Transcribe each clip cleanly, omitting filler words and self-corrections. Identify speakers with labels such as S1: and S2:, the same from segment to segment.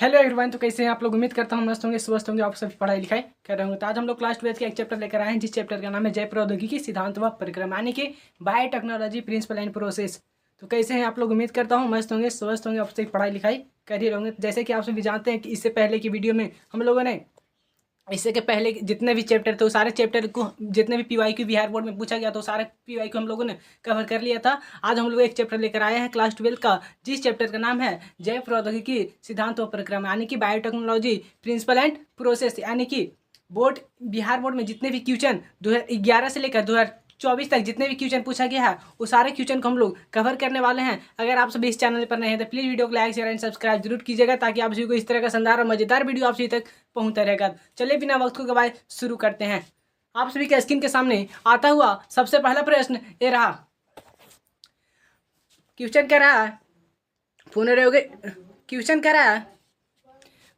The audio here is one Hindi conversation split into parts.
S1: Hello everyone. तो कैसे हैं आप लोग? उम्मीद करता हूँ मस्त होंगे, स्वस्थ होंगे, आप सभी पढ़ाई लिखाई कर रहे होंगे। तो आज हम लोग क्लास 12 के एक चैप्टर लेकर आए हैं, जिस चैप्टर का नाम है जैव प्रौद्योगिकी सिद्धांत व परिक्रम, यानी कि बायोटेक्नोलॉजी प्रिंसिपल एंड प्रोसेस। तो कैसे हैं आप लोग? उम्मीद करता हूँ मस्त होंगे, स्वस्थ होंगे, आप सभी पढ़ाई लिखाई कर ही रहोगे। जैसे कि आप सभी जानते हैं कि इससे पहले की वीडियो में हम लोगों ने इससे के पहले जितने भी चैप्टर थे, सारे चैप्टर को, जितने भी पीवाईक्यू बिहार बोर्ड में पूछा गया तो सारे पीवाईक्यू हम लोगों ने कवर कर लिया था। आज हम लोग एक चैप्टर लेकर आए हैं क्लास 12 का, जिस चैप्टर का नाम है जैव प्रौद्योगिकी सिद्धांत व प्रक्रम, यानी कि बायोटेक्नोलॉजी प्रिंसिपल एंड प्रोसेस। यानी कि बोर्ड बिहार बोर्ड में जितने भी क्वेश्चन 2011 से लेकर 2024 तक जितने भी क्वेश्चन पूछा गया है, वो सारे क्वेश्चन को हम लोग कवर करने वाले हैं। अगर आप सभी इस चैनल पर नए हैं तो प्लीज़ वीडियो को लाइक शेयर एंड सब्सक्राइब जरूर कीजिएगा, ताकि आप सभी को इस तरह का शानदार और मजेदार वीडियो आप सभी तक पहुंचता रहेगा। चलिए बिना वक्त को गवाए शुरू करते हैं। आप सभी के स्क्रीन के सामने आता हुआ सबसे पहला प्रश्न ये रहा। क्वेश्चन कह रहा है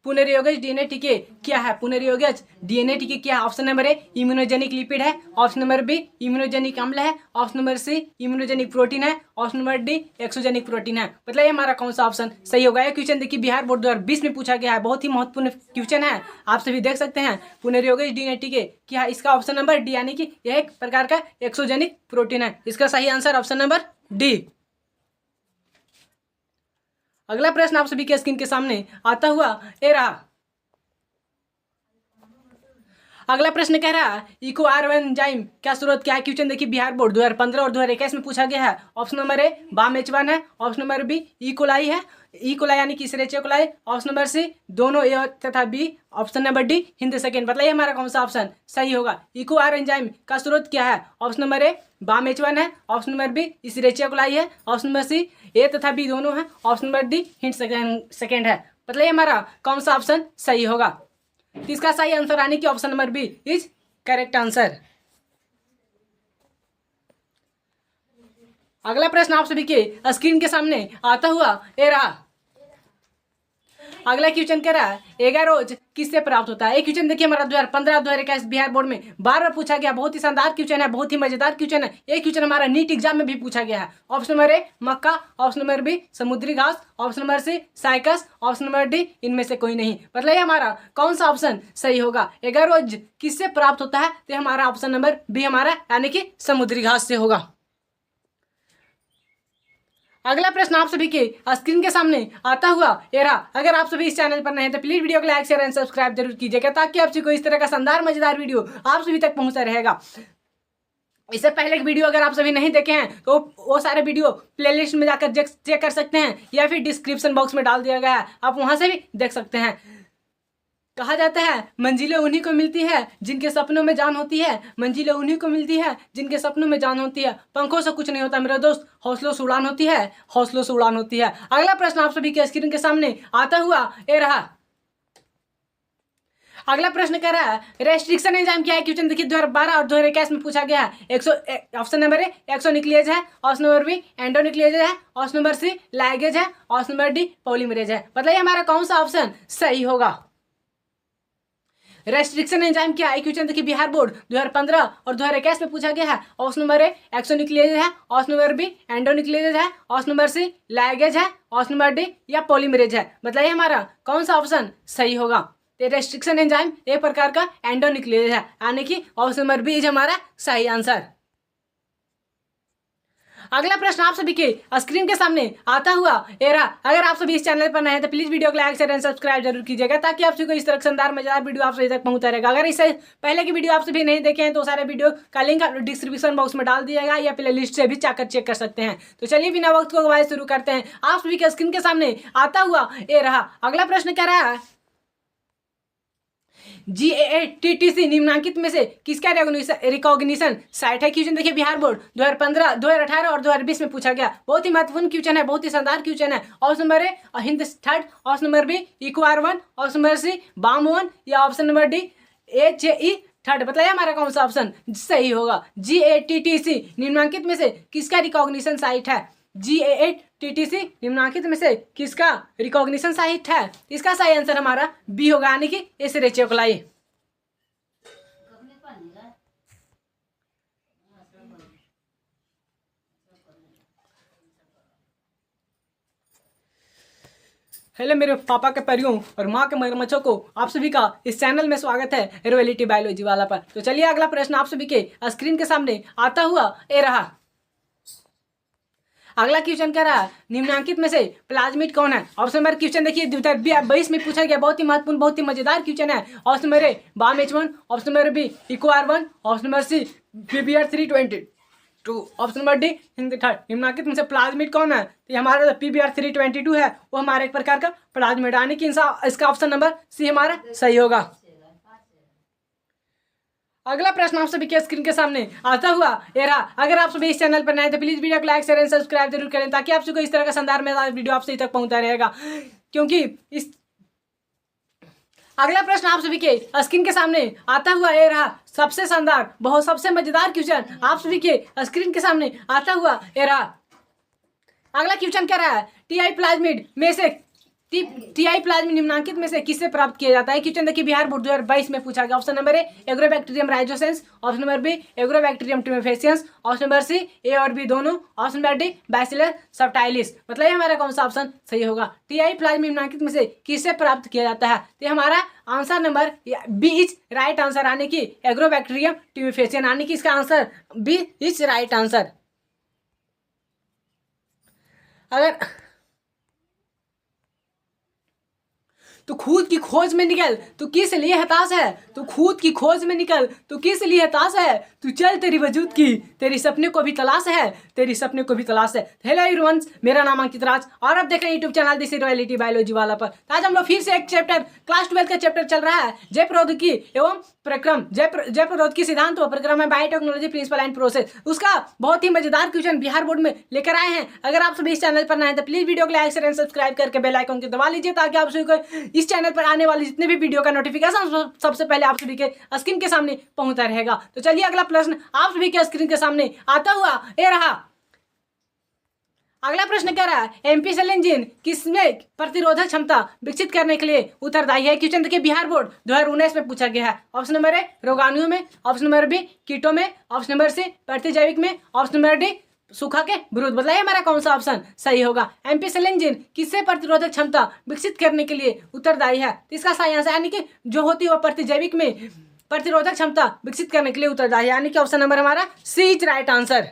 S1: पुनर्योगज डीएनए टीके क्या है? पुनर्योगज डीएनए टीके क्या है? Option number A immunogenic lipid है, ऑप्शन नंबर बी इम्यूनोजेनिक अम्ल है, option number C immunogenic protein है, option number D exogenic protein है। मतलब ये हमारा कौन सा ऑप्शन सही होगा? ये क्वेश्चन देखिए बिहार बोर्ड 2020 में पूछा गया है, बहुत ही महत्वपूर्ण क्वेश्चन है। आप सभी देख सकते हैं पुनर्योगज डीएनए टीके क्या है? इसका ऑप्शन नंबर डी, यानी कि यह एक प्रकार का एक्सोजेनिक प्रोटीन है। इसका सही आंसर ऑप्शन नंबर डी। अगला प्रश्न आप सभी के स्क्रीन के सामने आता हुआ ये रहा। अगला प्रश्न कह रहा है इको आर एंजाइम क्या स्रोत क्या है? क्वेश्चन देखिए बिहार बोर्ड 2015 और 2021 में पूछा गया है। ऑप्शन नंबर ए बाम H1 है, option number B E coli है, ई कोलाई यानी कि Escherichia coli, option number C दोनों ए तथा B, option number D Hind second. मतलब ये हमारा कौन सा ऑप्शन सही होगा? इको आर एंजाइम का स्रोत क्या है? ऑप्शन नंबर ए बाम H1 है, ऑप्शन नंबर बी इसेरेचिया कोलाई है, ऑप्शन नंबर सी ए तथा बी दोनों है, option number D Hind second है। मतलब ये हमारा कौन सा ऑप्शन सही होगा? इसका सही आंसर आने की option number B is correct answer. अगला प्रश्न आप सभी के स्क्रीन के सामने आता हुआ ये रहा। अगला क्वेश्चन कह रहा है एगारोज किससे प्राप्त होता है? एक क्वेश्चन देखिए हमारा 2015 2021 बिहार बोर्ड में बार बार पूछा गया, बहुत ही शानदार क्वेश्चन है, बहुत ही मजेदार क्वेश्चन है। एक क्वेश्चन हमारा नीट एग्जाम में भी पूछा गया है। ऑप्शन नंबर ए मक्का, ऑप्शन नंबर बी समुद्री घास, option number C Cycas, option number D इनमें से कोई नहीं। मतलब ये हमारा कौन सा ऑप्शन सही होगा? एगारोज किससे प्राप्त होता है? तो हमारा ऑप्शन नंबर बी हमारा, यानी कि समुद्री घास से होगा। अगला प्रश्न आप सभी के स्क्रीन के सामने आता हुआ ये रहा। अगर आप सभी इस चैनल पर नए हैं तो प्लीज वीडियो को लाइक शेयर एंड सब्सक्राइब जरूर कीजिएगा, ताकि आप सभी को इस तरह का शानदार मजेदार वीडियो आप सभी तक पहुंचता रहेगा। इससे पहले की वीडियो अगर आप सभी नहीं देखे हैं तो वो सारे वीडियो प्लेलिस्ट में जाकर चेक कर सकते हैं, या फिर डिस्क्रिप्शन बॉक्स में डाल दिया गया है, आप वहां से भी देख सकते हैं। कहा जाता है मंजिलें उन्हीं को मिलती है जिनके सपनों में जान होती है, मंजिलें उन्हीं को मिलती है जिनके सपनों में जान होती है। पंखों से कुछ नहीं होता मेरे दोस्त, हौसलों से उड़ान होती है, हौसलों से उड़ान होती है। अगला प्रश्न आप सभी के स्क्रीन के सामने आता हुआ ये रहा। अगला प्रश्न कह रहा है रेस्ट्रिक्शन एंजाइम क्या है? क्वेश्चन देखिए 2012 और 2021 में पूछा गया है। ऑप्शन नंबर ए एक्सोन्यूक्लियेज है, ऑप्शन नंबर बी एंडोन्यूक्लियेज है, ऑप्शन नंबर सी लाइगेज है, ऑप्शन नंबर डी पॉलीमरेज है। मतलब ये हमारा कौन सा ऑप्शन सही होगा? रेस्ट्रिक्शन एंजाइम क्या है? क्वेश्चन देखिए बिहार बोर्ड 2015 और 2021 में पूछा गया है। ऑप्शन नंबर ए एक्सोन्यूक्लियेज है, ऑप्शन नंबर बी एंडोन्यूक्लियेज है, ऑप्शन नंबर सी लाइगेज है, ऑप्शन नंबर डी या पॉलीमरेज है। मतलब ये हमारा कौन सा ऑप्शन सही होगा? तो रेस्ट्रिक्शन एंजाइम एक प्रकार का एंडोन्यूक्लियेज है, यानी कि ऑप्शन नंबर बी इज हमारा सही आंसर। अगला प्रश्न आप सभी के स्क्रीन के सामने आता हुआ ये रहा। अगर आप सभी इस चैनल पर नए हैं तो प्लीज वीडियो को लाइक शेयर एंड सब्सक्राइब जरूर कीजिएगा, ताकि आप सभी को इस तरह शानदार मजेदार वीडियो आप सभी तक पहुंचता रहेगा। अगर इससे पहले की वीडियो आप सभी नहीं देखे हैं तो सारे वीडियो का लिंक डिस्क्रिप्शन बॉक्स में डाल दिया गया, या प्ले लिस्ट से भी जाकर चेक कर सकते हैं। तो चलिए बिना वक्त को गवाए शुरू करते हैं। आप सभी के स्क्रीन के सामने आता हुआ ये रहा। अगला प्रश्न कह रहा है GATTC निम्नांकित में से किसका रिकॉग्निशन साइट है? क्वेश्चन देखिए बिहार बोर्ड 2015 2018 और 2020 में पूछा गया, बहुत ही महत्वपूर्ण क्वेश्चन है, बहुत ही शानदार क्वेश्चन है। ऑप्शन नंबर ए हिंद थर्ड, ऑप्शन नंबर बी इक्वार वन, ऑप्शन नंबर सी बाम वन, या option number D HE third. बताइए हमारा कौन सा ऑप्शन सही होगा? GATTC निम्नांकित में से किसका रिकॉग्निशन साइट है? GATTC निम्नांकित में से किसका रिकॉग्निशन साइट है? इसका सही आंसर हमारा बी होगा, यानी कि एसेरेचिया कोलाई। हेलो मेरे पापा के परियों और माँ के मगरमच्छों को आप सभी का इस चैनल में स्वागत है रियलिटी बायोलॉजी वाला पर। तो चलिए अगला प्रश्न आप सभी के स्क्रीन के सामने आता हुआ ये रहा। अगला क्वेश्चन कह रहा है निम्नलिखित में से प्लाज्मिड कौन है। ऑप्शन नंबर क्वेश्चन देखिए 2022 में पूछा गया, बहुत ही महत्वपूर्ण बहुत ही मजेदार क्वेश्चन है। Option number A BAM-H1, option number B EcoR1, option number C PBr322, option number D Hind third. निम्नलिखित में से प्लाज्मिड कौन है। तो हमारा PBr322 है, वो हमारे एक प्रकार का प्लाज्मिड, यानी कि इसका ऑप्शन नंबर सी हमारा सही होगा। अगला प्रश्न आप सभी के स्क्रीन के सामने आता हुआ ये रहा। अगर आप सभी इस चैनल पर नए तो प्लीज वीडियो को लाइक शेयर एंड सब्सक्राइब जरूर करें, ताकि आप सबको इस तरह का शानदार में वीडियो आप सभी तक पहुंचता रहेगा। क्योंकि इस अगला प्रश्न आप सभी के स्क्रीन के सामने आता हुआ ये रहा। सबसे शानदार बहुत सबसे मजेदार क्वेश्चन आप सभी के स्क्रीन के सामने आता हुआ ये रहा। अगला क्वेश्चन क्या रहा है टीआई प्लाज्मिड में से टीआई प्लाज्मिड निम्नलिखित में से किससे प्राप्त किया जाता है। क्वेश्चन देखिए बिहार बोर्ड 2022 में पूछा गया। Option number A Agrobacterium rhizogenes, option number B Agrobacterium tumefaciens, option number C A और बी दोनों, option number D Bacillus subtilis. मतलब ये हमारा कौन सा ऑप्शन सही होगा। टीआई प्लाज्मिड निम्नलिखित में से किससे प्राप्त किया जाता है। तो हमारा answer number B is right answer, यानी कि एग्रोबैक्टीरियम ट्यूमेफेसियन, यानी कि इसका answer B is right answer. अगर तो खुद की खोज में निकल तो किस लिए हताश है। तो खुद की खोज में निकल तो किस लिए हताश है। तू चल तेरी वजूद की तेरी सपने को भी तलाश है, तेरी सपने को भी तलाश है। हेलो एवरीवन, मेरा नाम अंकित राज और आप देख रहे हैं YouTube channel this reality biology वाला पर। आज हम लोग फिर से एक चैप्टर क्लास 12 का चैप्टर चल रहा है जैव प्रौद्योगिकी एवं प्रक्रम, जैव प्रौद्योगिकी सिद्धांत व प्रक्रम है बायोटेक्नोलॉजी प्रिंसिपल एंड प्रोसेस। उसका बहुत ही मजेदार क्वेश्चन बिहार बोर्ड में लेकर आए हैं। अगर आप सभी इस चैनल पर नए हैं तो प्लीज वीडियो को लाइक शेयर एंड सब्सक्राइब करके बेल आइकन को दबा लीजिए, ताकि आप सभी को इस चैनल पर आने वाली जितने भी वीडियो का नोटिफिकेशन सबसे पहले आप सभी के स्क्रीन के सामने पहुंचता रहेगा। तो चलिए अगला प्रश्न आप सभी के स्क्रीन के सामने आता हुआ ये रहा। अगला प्रश्न कह रहा है एम्पिसिलिन जीन किसमें प्रतिरोधक क्षमता विकसित करने के लिए उत्तरदायी है। क्वेश्चन देखिए बिहार बोर्ड 2019 में पूछा गया है। ऑप्शन नंबर ए रोगाणुओं में, ऑप्शन नंबर बी कीटों में, ऑप्शन नंबर सी प्रतिजैविक में, ऑप्शन नंबर डी सूखा के विरुद्ध। बताइए हमारा कौन सा ऑप्शन सही होगा। एम्पिसिलिन जीन किससे प्रतिरोधक क्षमता विकसित करने के लिए उत्तरदायी है। इसका सही आंसर यानी कि जो होती है वो प्रतिजैविक में प्रतिरोधक क्षमता विकसित करने के लिए उत्तरदायी, यानी कि ऑप्शन नंबर हमारा सी इज राइट आंसर।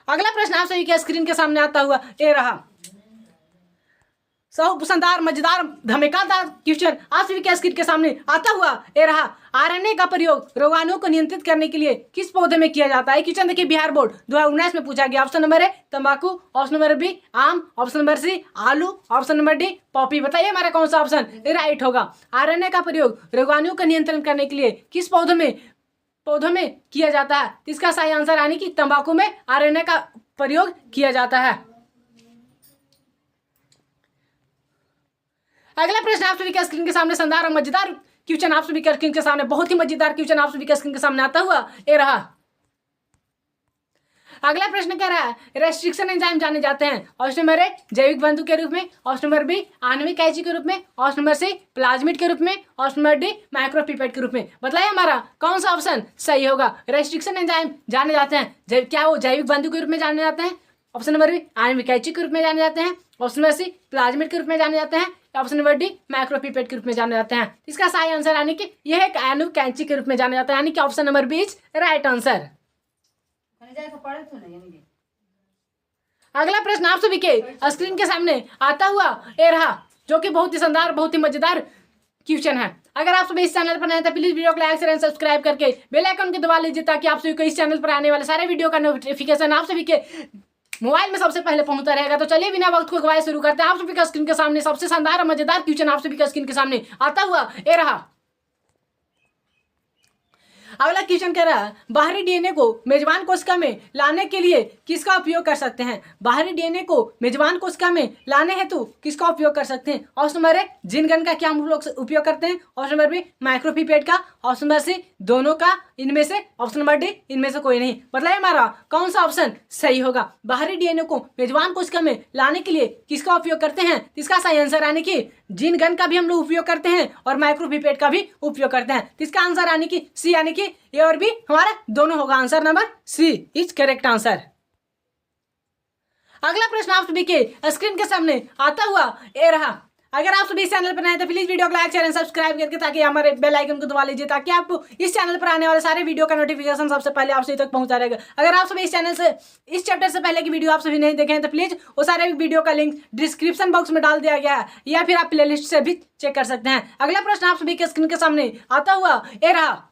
S1: अगला प्रश्न आप सभी के स्क्रीन के सामने आता हुआ ये रहा। शानदार मजेदार धमाकेदार क्वेश्चन आप सभी के स्क्रीन के सामने आता हुआ ये रहा। आरएनए का प्रयोग रोगाणुओं को नियंत्रित करने के लिए किस पौधे में किया जाता है। क्वेश्चन देखिए बिहार बोर्ड 2019 में पूछा गया। ऑप्शन नंबर ए तंबाकू, ऑप्शन नंबर बी आम, ऑप्शन नंबर सी आलू, ऑप्शन नंबर डी पॉपी। बताइए हमारा कौन सा ऑप्शन राइट होगा। आरएनए का प्रयोग रोगाणुओं का नियंत्रण करने के लिए किस पौधों में किया जाता है। इसका सही आंसर यानी कि तंबाकू में आरएनए का प्रयोग किया जाता है। अगला प्रश्न आप सभी के स्क्रीन के सामने शानदार और मजेदार क्वेश्चन आप सभी के स्क्रीन के सामने बहुत ही मजेदार क्वेश्चन आप सभी के स्क्रीन के सामने आता हुआ ये रहा। अगला प्रश्न कह रहा है रेस्ट्रिक्शन एंजाइम जाने जाते हैं। ऑप्शन नंबर ए जैविक बंधु के रूप में, ऑप्शन नंबर बी आणविक कैंची के रूप में, ऑप्शन नंबर सी प्लाज्मिड के रूप में, ऑप्शन नंबर डी माइक्रोपिपेट के रूप में। बताइए हमारा कौन सा ऑप्शन सही होगा। रेस्ट्रिक्शन एंजाइम जाने जाते हैं, क्या वो जैविक बंधु के रूप में जाने जाते हैं। ऑप्शन नंबर बी आणविक कैंची के रूप में जाने जाते हैं, ऑप्शन नंबर सी प्लाज्मिड के रूप में जाने जाते हैं, ऑप्शन नंबर डी माइक्रोपिपेट के रूप में जाने जाते हैं। इसका सही आंसर यानी कि यह एक आणविक कैंची के रूप में जाने जाता है, यानी कि option number B is right answer. अगला प्रश्न आप सभी के स्क्रीन के सामने आता हुआ ये रहा, जो कि बहुत ही शानदार बहुत ही मजेदार क्वेश्चन है। अगर आप सभी इस चैनल पर नए हैं तो प्लीज वीडियो को लाइक शेयर एंड सब्सक्राइब करके बेल आइकन को दबा लीजिए, ताकि आप सभी को इस चैनल पर आने वाले सारे वीडियो का नोटिफिकेशन आप सभी के मोबाइल में सबसे पहले पहुंचता रहेगा। तो चलिए बिना वक्त को गवाए शुरू करते हैं। आप सभी का स्क्रीन के सामने सबसे शानदार और मजेदार क्वेश्चन आप सभी का स्क्रीन के सामने आता हुआ ये रहा। अगला क्वेश्चन कह रहा है बाहरी डीएनए को मेजबान कोशिका में लाने के लिए किसका उपयोग कर सकते हैं। बाहरी डीएनए को मेजबान कोशिका में लाने हेतु किसका उपयोग कर सकते हैं। ऑप्शन नंबर ए जीन गन का क्या हम लोग उपयोग करते हैं, ऑप्शन नंबर बी माइक्रोपिपेट का, ऑप्शन नंबर सी दोनों का, इनमें से ऑप्शन नंबर डी इनमें से कोई नहीं। मतलब हमारा कौन सा ऑप्शन सही होगा। बाहरी डीएनए को मेजबान कोशिका में लाने के लिए किसका उपयोग करते हैं। इसका सही आंसर यानी कि जीन गन का भी हम लोग उपयोग करते हैं और माइक्रोपिपेट का भी उपयोग करते हैं। इसका आंसर यानी कि सी, यानी कि ए और बी हमारा दोनों होगा। Answer number C is correct answer. अगला प्रश्न आप सभी के स्क्रीन के सामने आता हुआ ये रहा। अगर आप सभी इस चैनल पर नए हैं तो प्लीज वीडियो को लाइक शेयर एंड सब्सक्राइब करके ताकि हमारे बेल आइकन को दबा लीजिए ताकि आपको इस चैनल पर आने वाले सारे वीडियो का नोटिफिकेशन सबसे पहले आप सभी तक पहुंचा रहेगा। अगर आप सभी इस चैनल से इस चैप्टर से पहले की वीडियो आप सभी नहीं देखे हैं तो प्लीज वो सारे वीडियो का लिंक डिस्क्रिप्शन बॉक्स में डाल दिया गया है या फिर आप प्लेलिस्ट से भी चेक कर सकते हैं। अगला प्रश्न आप सभी के स्क्रीन के सामने आता हुआ ये रहा।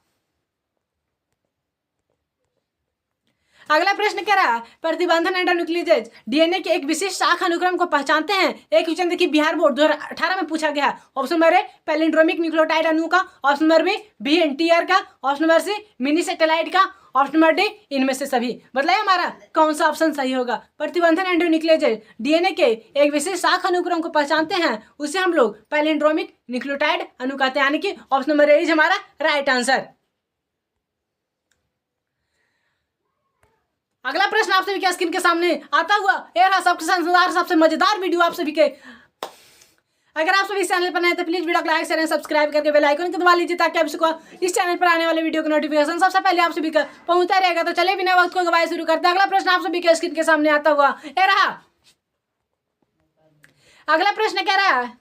S1: अगला प्रश्न क्या रहा, प्रतिबंधन एंडोन्यूक्लियोटाइड डीएनए के एक विशिष्ट शाखा अनुक्रम को पहचानते हैं। एक क्वेश्चन देखिए बिहार बोर्ड 2018 में पूछा गया है। Option number A palindromic nucleotide अणु का, ऑप्शन नंबर बी VNTR का, option number C mini satellite का, ऑप्शन नंबर डी इनमें से सभी। बताइए हमारा कौन सा ऑप्शन सही होगा। प्रतिबंधन एंडोन्यूक्लियोटाइड डीएनए के एक विशिष्ट शाखा अनुक्रम को पहचानते हैं उसे हम लोग पैलिंड्रोमिक न्यूक्लियोटाइड अणु कहते हैं, यानी कि ऑप्शन नंबर ए इज हमारा राइट आंसर। अगला प्रश्न आप सभी के स्क्रीन के सामने आता हुआ ये रहा सबसे शानदार सबसे मजेदार वीडियो आप सभी के। अगर आप सभी इस चैनल पर नए तो प्लीज वीडियो को लाइक शेयर एंड सब्सक्राइब करके बेल आइकन को दबा लीजिए ताकि आप सबको इस चैनल पर आने वाले वीडियो का नोटिफिकेशन सबसे पहले आप सभी का पहुंचता रहेगा। तो चलिए बिना वक्त को गवाए शुरू करते हैं। अगला प्रश्न आप सभी के स्क्रीन के सामने आता हुआ ये रहा। अगला प्रश्न क्या रहा है,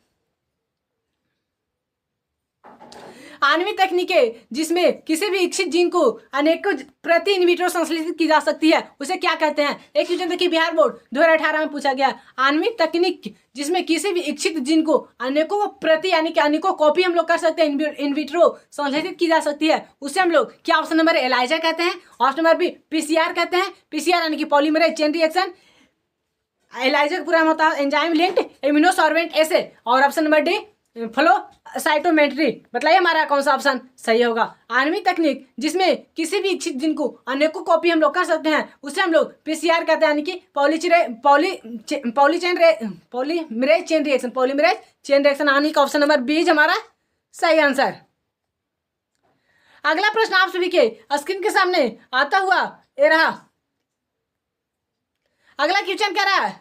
S1: आणविक तकनीक है जिसमें किसी भी इच्छित जीन को अनेकों प्रति इन विट्रो संश्लेषित की जा सकती है उसे क्या कहते हैं। एक क्वेश्चन देखिए बिहार बोर्ड 2018 में पूछा गया। आणविक तकनीक जिसमें किसी भी इच्छित जीन को अनेकों प्रति यानी कि अनेकों कॉपी हम लोग कर सकते हैं, इन विट्रो संश्लेषित की जा सकती है उसे हम लोग क्या ऑप्शन नंबर एलाइजा कहते हैं, ऑप्शन नंबर बी PCR कहते हैं, PCR यानी कि पॉलीमरेज चेन रिएक्शन, एलाइजा का पूरा मतलब एंजाइम लिंक्ड इम्यूनोसॉर्बेंट ऐसे, और option number D flow cytometry. बताइए हमारा कौन सा ऑप्शन सही होगा। आणविक तकनीक जिसमें किसी भी इच्छित जीन को अनेकों कॉपी हम लोग कर सकते हैं उसे हम लोग PCR कहते हैं, यानी कि पॉलीमरेज चेन रिएक्शन, यानी कि ऑप्शन नंबर बी हमारा सही आंसर। अगला प्रश्न आप सभी के स्क्रीन के सामने आता हुआ ये रहा। अगला क्वेश्चन क्या रहा है,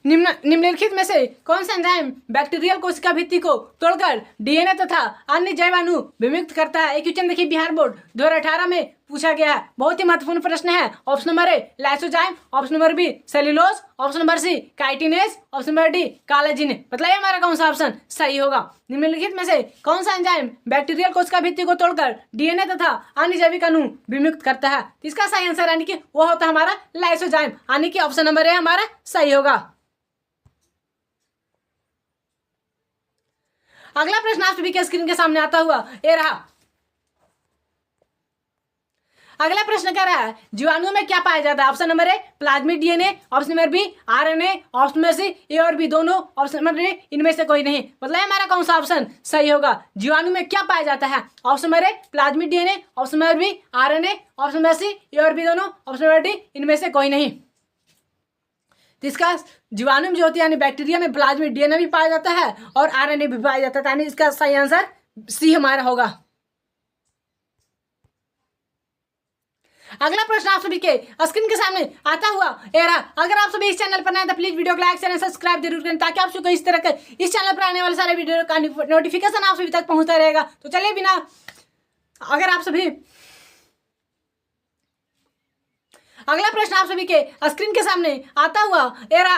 S1: निम्नलिखित में से कौन सा एंजाइम बैक्टीरियल कोशिका भित्ति को तोड़कर डीएनए तथा अन्य जैव अणु विमुक्त करता है। एक क्वेश्चन देखिए बिहार बोर्ड 2018 में पूछा गया है। बहुत ही महत्वपूर्ण प्रश्न है। Option number A lysozyme, option number B cellulose, option number C chitinase, option number D collagen. बताइए हमारा कौन सा ऑप्शन सही होगा। निम्नलिखित में से कौन सा एंजाइम बैक्टीरियल कोशिका भित्ति को तोड़कर डीएनए तथा अन्य जैविक अणु विमुक्त करता है। इसका सही आंसर यानी कि वो होता है हमारा लाइसोजाइम, यानी कि ऑप्शन नंबर ए हमारा सही होगा। अगला प्रश्न आप सभी के स्क्रीन के सामने आता हुआ ये रहा। अगला प्रश्न क्या रहा है, जीवाणुओं में क्या पाया जाता है। Option number A plasmid DNA, option number B RNA, option number C A और बी दोनों, ऑप्शन नंबर डी इनमें से कोई नहीं। मतलब हमारा कौन सा ऑप्शन सही होगा। जीवाणु में क्या पाया जाता है। Option number A plasmid DNA, option number B RNA, option number C A और बी दोनों, ऑप्शन नंबर डी इनमें से कोई नहीं। तो इसका जीवाणु में जो होती है यानी बैक्टीरिया में प्लाज्मिड डीएनए भी पाया जाता है और RNA भी पाया जाता है, यानी इसका सही आंसर सी हमारा होगा। अगला प्रश्न आप सभी के स्क्रीन के सामने आता हुआ ये रहा। अगर आप सभी इस चैनल पर नए तो प्लीज वीडियो को लाइक शेयर सब्सक्राइब जरूर करें ताकि आप सबको इस तरह के इस चैनल पर आने वाले सारे वीडियो का नोटिफिकेशन आप सभी तक पहुंचता रहेगा। तो चलिए बिना अगर आप सभी अगला प्रश्न आप सभी के स्क्रीन के सामने आता हुआ ये रहा।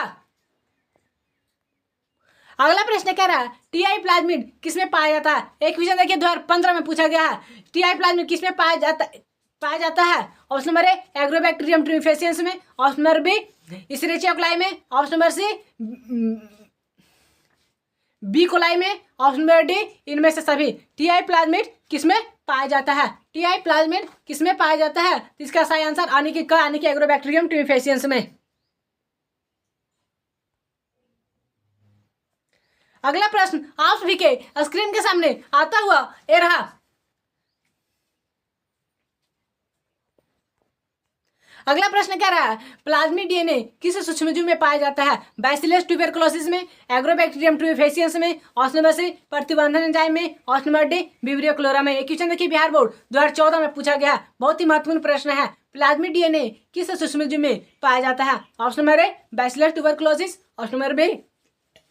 S1: अगला प्रश्न क्या रहा है, TI प्लाज्मिड किसमें पाया जाता है। एक क्वेश्चन देखिए 2015 में पूछा गया है। TI प्लाज्मिड किसमें पाया जाता है। Option number A Agrobacterium tumefaciens में, option number B Escherichia coli में, option number C B coli में, ऑप्शन नंबर डी इनमें से सभी। TI प्लाज्मिड किसमें पाया जाता है। TI प्लाज्मिड किसमें पाया जाता है। इसका सही आंसर आने की एग्रोबैक्टीरियम ट्यूनिफेसियंस में। अगला प्रश्न आप सभी के स्क्रीन के सामने आता हुआ ये रहा। अगला प्रश्न क्या रहा है, प्लाज्मिड डीएनए किस सूक्ष्मजीव में पाया जाता है। बैसिलस ट्यूबरकुलोसिस में, एग्रोबैक्टीरियम ट्यूनिफेसियंस में, ऑप्शन नंबर सी प्रतिबंधन एंजाइम में, ऑप्शन नंबर डी विब्रियो क्लोरा में। एक क्वेश्चन देखिए बिहार बोर्ड 2014 में पूछा गया। बहुत ही महत्वपूर्ण प्रश्न है। प्लाज्मिड डीएनए किस सूक्ष्मजीव में पाया जाता है। Option number A Bacillus tuberculosis, option number B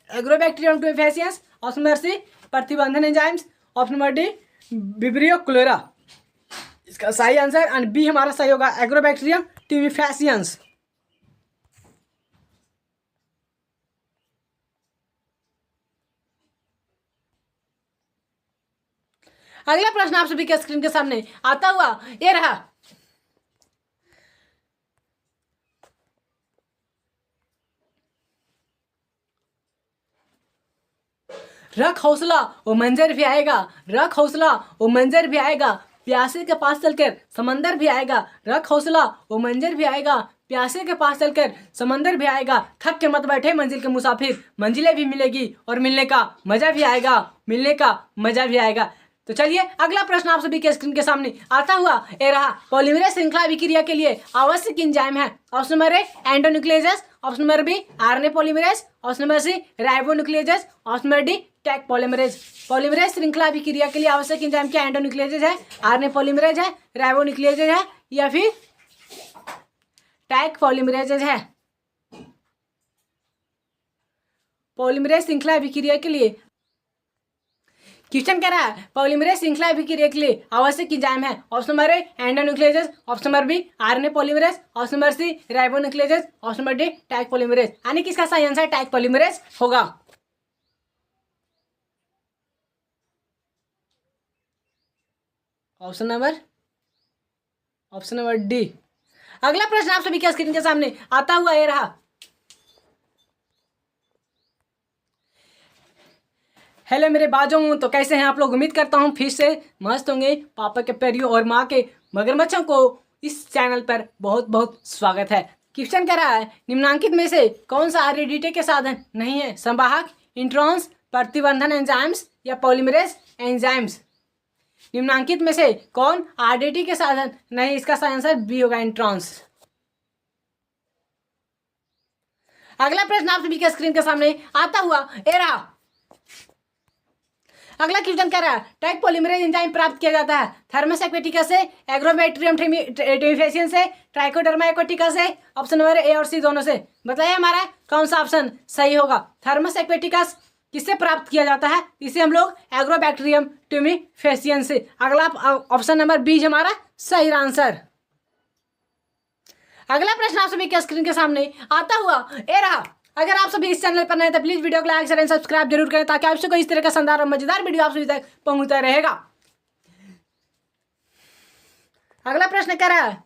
S1: Agrobacterium tumefaciens, option number C प्रतिबंधन enzymes, option number D Vibrio cholerae. इसका सही आंसर एंड बी हमारा सही होगा, एग्रोबैक्टीरियम ट्यूबिफेसियंस। अगला प्रश्न आप सभी के स्क्रीन के सामने आता हुआ ये रहा। रख हौसला वो मंजर भी आएगा, रख हौसला वो मंजर भी आएगा, प्यासे के पास चलकर समंदर भी आएगा। रख हौसला वो मंजर भी आएगा, प्यासे के पास चलकर समंदर भी आएगा। थक के मत बैठे मंजिल के मुसाफिर, मंजिलें भी मिलेगी और मिलने का मजा भी आएगा, मिलने का मजा भी आएगा। तो चलिए अगला प्रश्न आप सभी के स्क्रीन के सामने आता हुआ ये रहा। पॉलीमरेज श्रृंखला अभिक्रिया के लिए आवश्यक एंजाइम है। Option number A endonucleases, option number B RNA polymerase, option number C ribonucleases, option number D Taq polymerase. Polymerase श्रृंखला अभिक्रिया के लिए आवश्यक एंजाइम क्या एंडोन्यूक्लियोजेस है, आरएनए पॉलीमरेज है, राइबोन्यूक्लियोजेस है या फिर टैग पॉलीमरेज है। पॉलीमरेज श्रृंखला अभिक्रिया के लिए क्वेश्चन कह रहा है पॉलीमरेज श्रृंखला अभिक्रिया के लिए आवश्यक एंजाइम है। Option number A endonucleases, option number B RNA polymerase, option number C ribonucleases, option number D Taq polymerase. यानी किसका सही आंसर टैग पॉलीमरेज होगा। Option number D. अगला प्रश्न आप सभी के स्क्रीन के सामने आता हुआ ये रहा। हेलो मेरे बाजों, तो कैसे हैं आप लोग? उम्मीद करता हूँ फिर से मस्त होंगे। पापा के परियों और माँ के मगरमच्छों को इस चैनल पर बहुत बहुत स्वागत है। क्वेश्चन कह रहा है निम्नांकित में से कौन सा आरडीटी के साधन नहीं है? संवाहक, इंट्रॉन्स, प्रतिबंधन एंजाइम्स या पॉलीमरेज एंजाइम्स। निम्नांकित में से कौन आरडीटी के साधन नहीं? इसका सही आंसर बी होगा, इंट्रॉन्स। अगला प्रश्न आप सभी के स्क्रीन के सामने आता हुआ ये रहा। अगला क्वेश्चन कह रहा है टैग पॉलीमरेज एंजाइम प्राप्त किया जाता है थर्मस एक्वेटिका से, एग्रोबैक्टीरियम ट्यूबिफेसियंस से, ट्राइकोडर्मा एक्वेटिका से। ऑप्शन नंबर ए और सी दोनों से। बताइए हमारा कौन सा ऑप्शन सही होगा। थर्मस एक्वेटिका किससे प्राप्त किया जाता है? इसे हम लोग एग्रोबैक्टीरियम ट्यूबिफेसियंस से। अगला ऑप्शन नंबर बी हमारा सही आंसर। अगला प्रश्न आप सभी के स्क्रीन के सामने आता हुआ ये रहा। अगर आप सभी इस चैनल पर नए तो प्लीज वीडियो को लाइक शेयर एंड सब्सक्राइब जरूर करें ताकि आपसे कोई इस तरह का शानदार और मजेदार वीडियो आप सभी तक पहुंचता रहेगा। अगला प्रश्न कह रहा है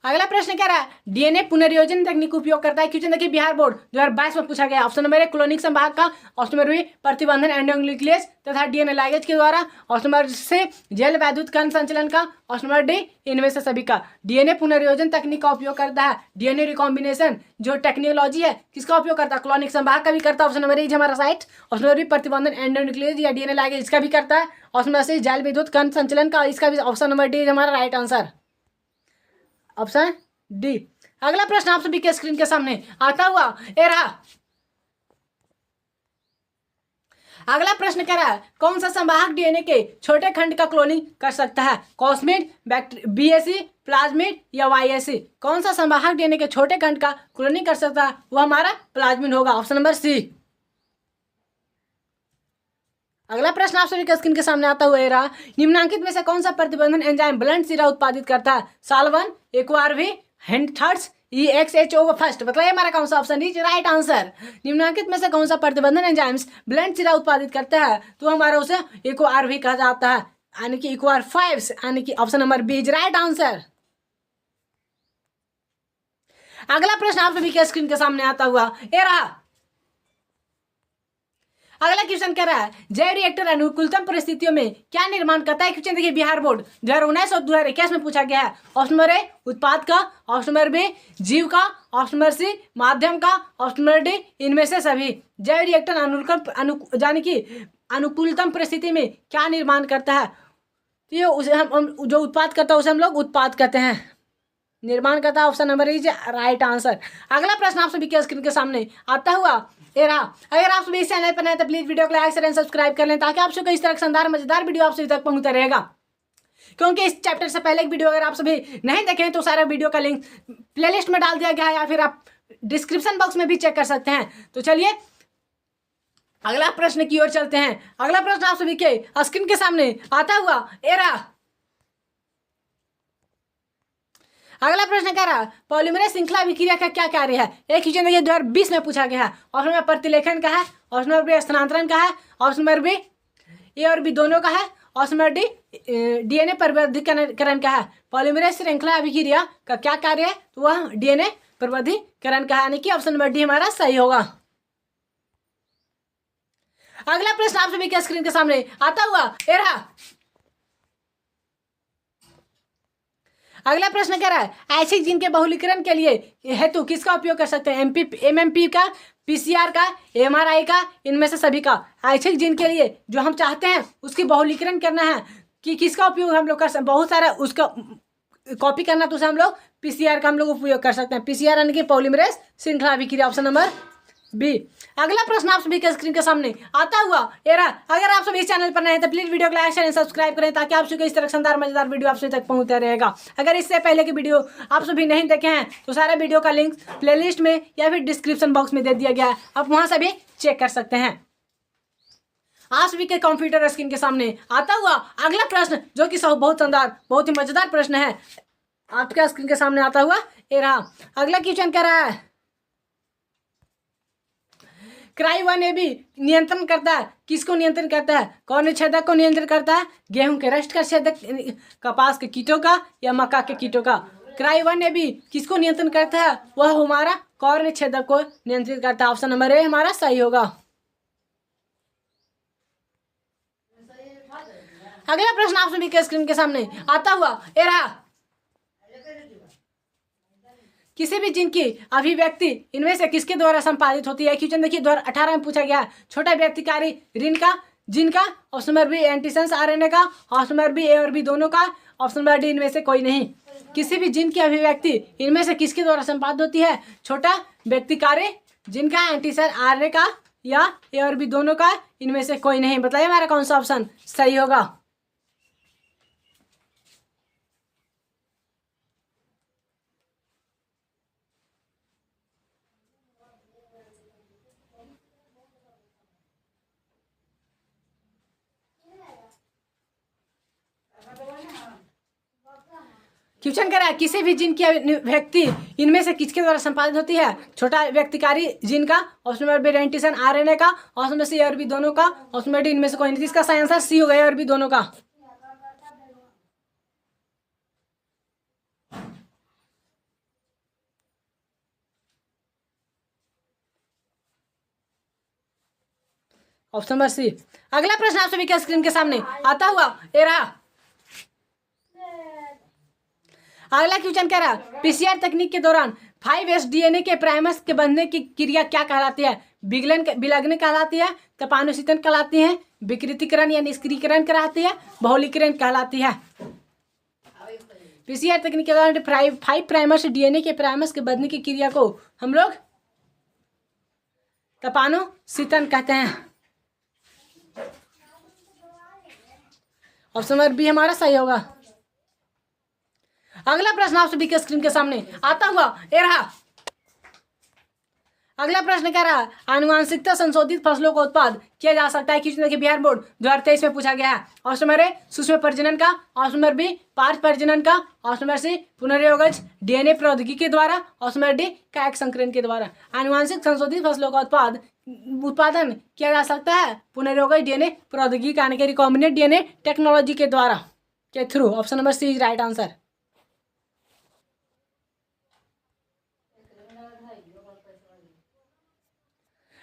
S1: अगला प्रश्न कह रहा है डीएनए पुनर्योजन तकनीक उपयोग करता है। क्वेश्चन देखिए बिहार बोर्ड 2022 में पूछा गया। ऑप्शन नंबर ए क्लोनिक संभाग का, ऑप्शन नंबर बी प्रतिबंधन एंडोन्यूक्लियस तथा डीएनए लाइगेज के द्वारा, ऑप्शन नंबर से जैव वैद्युत कण संचलन का, ऑप्शन नंबर डी इनमें से सभी का। डीएनए पुनर्योजन तकनीक का उपयोग करता है। डीएनए रिकॉम्बिनेशन जो टेक्नोलॉजी है किसका उपयोग करता है? क्लोनिक संभाग का भी करता है। ऑप्शन नंबर ए हमारा साइट। ऑप्शन नंबर बी प्रतिबंधन एंडोन्यूक्लियस या डीएनए लाइगेज इसका भी करता है। ऑप्शन नंबर सी जैव विद्युत कण संचलन का, इसका भी। ऑप्शन नंबर डी हमारा राइट आंसर, ऑप्शन डी। अगला प्रश्न आप सभी के स्क्रीन के सामने आता हुआ ये रहा। अगला प्रश्न कह रहा है कौन सा संवाहक डीएनए के छोटे खंड का क्लोनिंग कर सकता है? कॉस्मिड, बीएससी, प्लाज्मिड या वाईएससी। कौन सा संवाहक डीएनए के छोटे खंड का क्लोनिंग कर सकता है? वो हमारा प्लाज्मिड होगा, ऑप्शन नंबर सी। अगला प्रश्न आप सभी के स्क्रीन के सामने आता हुआ रहा। निम्नांकित में से कौन सा प्रतिबंधन एंजाइम ब्लंट सिरा उत्पादित करता है? साल्वन, एक्वारवी, हेंथर्स, EXHO फर्स्ट। बताइए हमारा कौन सा ऑप्शन इज राइट आंसर। निम्नांकित में से कौन सा प्रतिबंधन एंजाइम्स ब्लंट सिरा उत्पादित करता है? तो हमारा उसे एक्वारवी कहा जाता है, यानी कि एक्वार 5, यानी कि option number B is right answer. अगला प्रश्न आप सभी के स्क्रीन के सामने आता हुआ ये रहा। अगला क्वेश्चन कह रहा है जैव रिएक्टर अनुकूलतम परिस्थितियों में क्या निर्माण करता है? क्वेश्चन देखिए बिहार बोर्ड 2019 और 2021 में पूछा गया है। ऑप्शन नंबर ए उत्पाद का, ऑप्शन नंबर बी जीव का, ऑप्शन नंबर सी माध्यम का, ऑप्शन नंबर डी इनमें से सभी। जैव रिएक्टर यानी कि अनुकूलतम परिस्थिति में क्या निर्माण करता है? तो ये उसे हम जो उत्पाद करता है उसे हम लोग उत्पाद कहते हैं, निर्माण करता है। Option number is right answer. अगला प्रश्न आप सभी के स्क्रीन के सामने आता हुआ ये रहा। अगर आप सभी इस चैनल पर नए तो प्लीज वीडियो को लाइक शेयर एंड सब्सक्राइब कर लें ताकि आपसे कोई इस तरह का शानदार मजेदार वीडियो आप सभी तक पहुंचता रहेगा। क्योंकि इस चैप्टर से पहले एक वीडियो अगर आप सभी नहीं देखें तो सारा वीडियो का लिंक प्लेलिस्ट में डाल दिया गया है, या फिर आप डिस्क्रिप्शन बॉक्स में भी चेक कर सकते हैं। तो चलिए अगला प्रश्न की ओर चलते हैं। अगला प्रश्न आप सभी के स्क्रीन के सामने आता हुआ ये रहा। अगला प्रश्न कह रहा है पॉलीमरेज श्रृंखला अभिक्रिया का क्या कार्य है। एक क्वेश्चन देखिए 2020 में पूछा गया है। ऑप्शन नंबर प्रतिलेखन का है, ऑप्शन नंबर बी स्थानांतरण का है, ऑप्शन नंबर बी ए और बी दोनों का है, ऑप्शन नंबर डी डीएनए परिवर्धीकरण का है। पॉलीमरेज श्रृंखला अभिक्रिया का क्या कार्य है, तो वह डीएनए परिवर्धीकरण का है, यानी कि ऑप्शन नंबर डी हमारा सही होगा। अगला प्रश्न आप सभी के स्क्रीन के सामने आता हुआ ये रहा। अगला प्रश्न कह रहा है ऐच्छिक जीन के बहुलीकरण के लिए हेतु किसका उपयोग कर सकते हैं। एमएमपी का, पीसीआर का, एमआरआई का, इनमें से सभी का। ऐच्छिक जीन के लिए जो हम चाहते हैं उसकी बहुलीकरण करना है कि किसका उपयोग हम लोग कर सकते हैं, बहुत सारा उसका कॉपी करना, तो उसे हम लोग पीसीआर का हम लोग उपयोग कर सकते हैं। पीसीआर यानी कि पॉलीमरेज श्रृंखला अभिक्रिया, ऑप्शन नंबर बी। अगला प्रश्न आप सभी के स्क्रीन के सामने आता हुआ ये रहा। अगर आप सभी इस चैनल पर नए हैं तो प्लीज वीडियो को लाइक शेयर सब्सक्राइब करें ताकि आप सभी को इस तरह शानदार मजेदार वीडियो आप सभी तक पहुंचता रहेगा। अगर इससे पहले की वीडियो आप सभी नहीं देखे हैं तो सारे वीडियो का लिंक प्लेलिस्ट में या फिर डिस्क्रिप्शन बॉक्स में दे दिया गया है, आप वहां से भी चेक कर सकते हैं। आप सभी के कंप्यूटर स्क्रीन के सामने आता हुआ अगला प्रश्न जो कि बहुत शानदार बहुत ही मजेदार प्रश्न है, आपके स्क्रीन के सामने आता हुआ ये रहा। अगला क्वेश्चन कह रहा है क्राई-1AB नियंत्रण करता है, किसको नियंत्रण करता है। कौन छेदक को नियंत्रण करता है, गेहूं के रस्ट का छेदक, कपास के कीटों का या मक्का के कीटों का। क्राई-1AB किसको नियंत्रण करता है, वह हमारा कौन छेदक को नियंत्रित करता है। ऑप्शन नंबर ए हमारा सही होगा। अगला प्रश्न आप सभी के स्क्रीन के सामने आता हुआ ये रहा। किसी भी जीन की अभिव्यक्ति इनमें से किसके द्वारा संपादित होती है। क्वेश्चन देखिए 2018 में पूछा गया है। छोटा व्यक्तिकारी ऋण का, जीन का, option number B antisense RNA का, ऑप्शन नंबर बी ए और बी दोनों का, ऑप्शन नंबर डी इनमें से कोई नहीं। किसी भी जीन की अभिव्यक्ति इनमें से किसके द्वारा संपादित होती है। छोटा व्यक्तिकारी जीन का, एंटीसेंस आरएनए का या ए और बी दोनों का, इनमें से कोई नहीं। बताइए हमारा कौन सा ऑप्शन सही होगा। क्वेश्चन कह रहा है किसी भी जीन की अभिव्यक्ति इनमें से किसके द्वारा संपादित होती है। छोटा व्यक्तिकारी जीन का, option number B antisense RNA का, ऑप्शन नंबर सी और बी दोनों का, ऑप्शन नंबर डी इनमें से कोई नहीं। इसका सही आंसर सी हो गया और बी दोनों का। Option number C. अगला प्रश्न आप सभी के स्क्रीन के सामने आता हुआ ये रहा। अगला क्वेश्चन कह रहा है पीसीआर तकनीक के दौरान 5S डीएनए के प्राइमर्स के बनने की क्रिया क्या कहलाती है। विलग्न कहलाती है, तपानुशीतन कहलाती है, विकृतीकरण या निष्क्रियकरण कहलाती है, बहुलीकरण कहलाती है। पीसीआर तकनीक के दौरान 5 प्राइमर्स डीएनए के प्राइमर्स के बनने की क्रिया को हम लोग तपानुशीतन कहते हैं। ऑप्शन नंबर बी हमारा सही होगा। अगला प्रश्न आप सभी के स्क्रीन के सामने आता हुआ ये रहा। अगला प्रश्न कह रहा है आनुवांशिकता संशोधित फसलों का उत्पाद किया जा सकता है। क्वेश्चन देखिए बिहार बोर्ड 2023 में पूछा गया है। ऑप्शन नंबर ए सूक्ष्म प्रजनन का, ऑप्शन नंबर बी पार्श्व प्रजनन का, ऑप्शन नंबर सी पुनर्योगज डीएनए प्रौद्योगिकी के द्वारा, ऑप्शन नंबर डी कायक संकरण के द्वारा। आनुवांशिक संशोधित फसलों का उत्पादन किया जा सकता है पुनर्योगज डीएनए प्रौद्योगिकी यानी कि रिकॉम्बिनेंट डीएनए टेक्नोलॉजी के द्वारा के through. Option number C is right answer.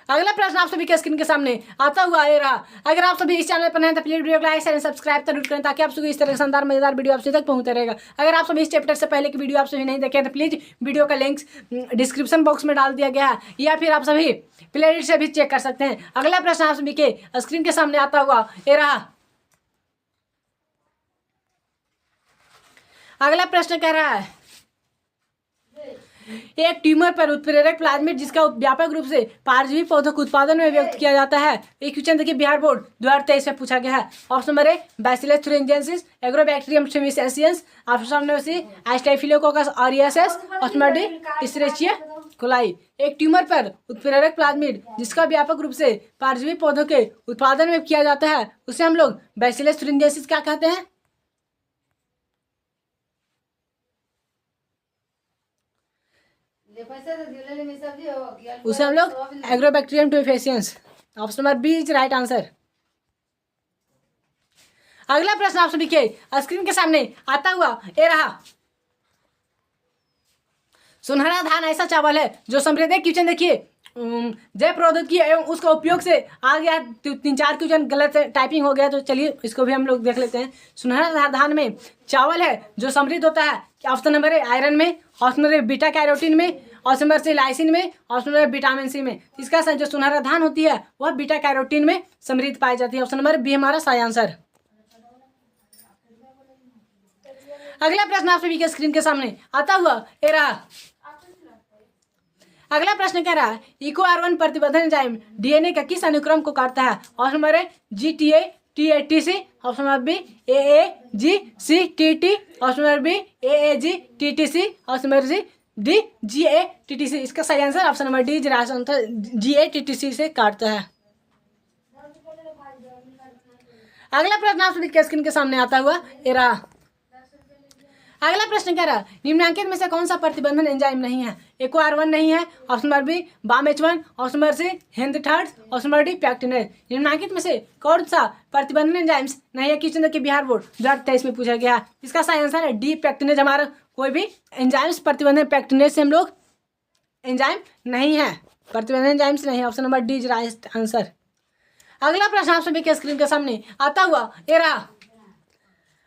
S1: अगला प्रश्न आप सभी के स्क्रीन के सामने आता हुआ ये रहा। अगर आप सभी इस चैनल पर हैं तो प्लीज वीडियो को लाइक शेयर सब्सक्राइब जरूर करें ताकि आप सभी इस तरह के शानदार मजेदार वीडियो आप सभी तक पहुंचते रहेगा। अगर आप सभी इस चैप्टर से पहले की वीडियो आप सभी नहीं देखे तो प्लीज वीडियो का लिंक डिस्क्रिप्शन बॉक्स में डाल दिया गया है या फिर आप सभी प्लेलिस्ट से भी चेक कर सकते हैं। अगला प्रश्न आप सभी के स्क्रीन के सामने आता हुआ ये रहा। अगला प्रश्न कह रहा है एक ट्यूमर पर उत्प्रेरक प्लाज्मिड जिसका व्यापक रूप से परजीवी पौधों के उत्पादन में व्यक्त किया जाता है। एक क्वेश्चन देखिए बिहार बोर्ड 2023 में पूछा गया है। Option number A Bacillus thuringiensis, Agrobacterium tumefaciens, option number C Staphylococcus aureus, option number D Escherichia coli. एक ट्यूमर पर उत्प्रेरक प्लाज्मिड जिसका व्यापक रूप से परजीवी पौधों के उत्पादन में किया जाता है उसे हम लोग बैसिलस thuringiensis क्या कहते हैं? उसे हम लोग Agrobacterium tumefaciens. Option number B is right answer. अगला प्रश्न आप सभी के स्क्रीन के सामने आता हुआ ये रहा। सुनहरा धान ऐसा चावल है जो समृद्ध। क्वेश्चन देखिए जय प्रौद्योगिकी एवं उसका उपयोग से आ गया 3-4 क्वेश्चन गलत टाइपिंग हो गया, तो चलिए इसको भी हम लोग देख लेते हैं। सुनहरा धान में चावल है जो समृद्ध होता है। ऑप्शन नंबर ए आयरन में, ऑप्शन नंबर ए बीटा कैरोटीन में, ऑप्शन नंबर सी लाइसिन में, ऑप्शन नंबर विटामिन सी में। इसका जो सुनहरा धान होती है वह बीटा कैरोटीन में समृद्ध पाई जाती है। ऑप्शन नंबर बी हमारा सही आंसर। अगला प्रश्न आप सभी के स्क्रीन के सामने आता हुआ ये रहा। अगला प्रश्न कह रहा है EcoR1 प्रतिबंधन एंजाइम डीएनए का किस अनुक्रम को काटता है? Option number A GTA TATC, option number B AAGCTT, option number B AAGTTC, option number C D GATTC। इसका सही answer option number D GATTC से काटता है। अगला प्रश्न आप सभी के स्क्रीन के सामने आता हुआ ये रहा। अगला प्रश्न कह रहा है निम्नलिखित में से कौन सा प्रतिबंधन एंजाइम नहीं है? EcoR1 नहीं है, option number B BAMH1, option number C HindThird, option number D pectinase. निम्नलिखित में से कौन सा प्रतिबंधन एंजाइम्स नहीं है? क्वेश्चन देखिए बिहार बोर्ड 2023 में पूछा गया है। इसका सही आंसर है डी पैक्टिनेज। हमारा कोई भी एंजाइम्स प्रतिबंधन पैक्टिनेज से हम लोग एंजाइम नहीं है, प्रतिबंधन एंजाइम्स नहीं है। Option number D is right answer. अगला प्रश्न आप सभी के स्क्रीन के सामने आता हुआ ये रहा।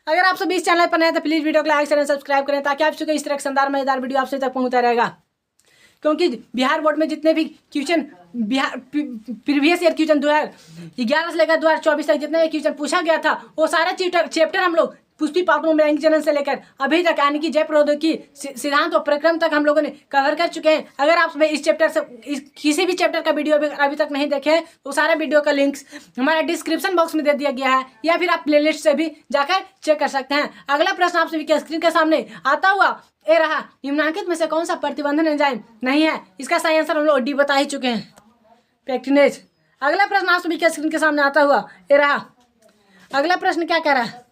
S1: अगर आप सभी इस चैनल पर नए तो प्लीज वीडियो को लाइक चैनल सब्सक्राइब करें ताकि आप सभी इस तरह शानदार मजेदार वीडियो आप सभी तक पहुंचता रहेगा। क्योंकि बिहार बोर्ड में जितने भी question Bihar previous year question 2011 से लेकर 2024 तक जितने भी क्वेश्चन पूछा गया था वो सारा चैप्टर हम लोग पुष्टि पापड़ों में चैनल से लेकर अभी तक यानी कि जय प्रौद्योगिकी सिद्धांत और प्रक्रम तक हम लोगों ने कवर कर चुके हैं। अगर आप इस चैप्टर से किसी भी चैप्टर का वीडियो अभी तक नहीं देखे हैं तो सारे वीडियो का लिंक्स हमारे डिस्क्रिप्शन बॉक्स में दे दिया गया है या फिर आप प्लेलिस्ट से भी जाकर चेक कर सकते हैं। अगला प्रश्न आप सभी के स्क्रीन के सामने आता हुआ ये रहा। निम्नलिखित में से कौन सा प्रतिबंधन एंजाइम नहीं है? इसका सही आंसर हम लोग डी बता ही चुके हैं, पैक्टिनेज। अगला प्रश्न आप सभी के स्क्रीन के सामने आता हुआ ये रहा। अगला प्रश्न क्या कह रहा है?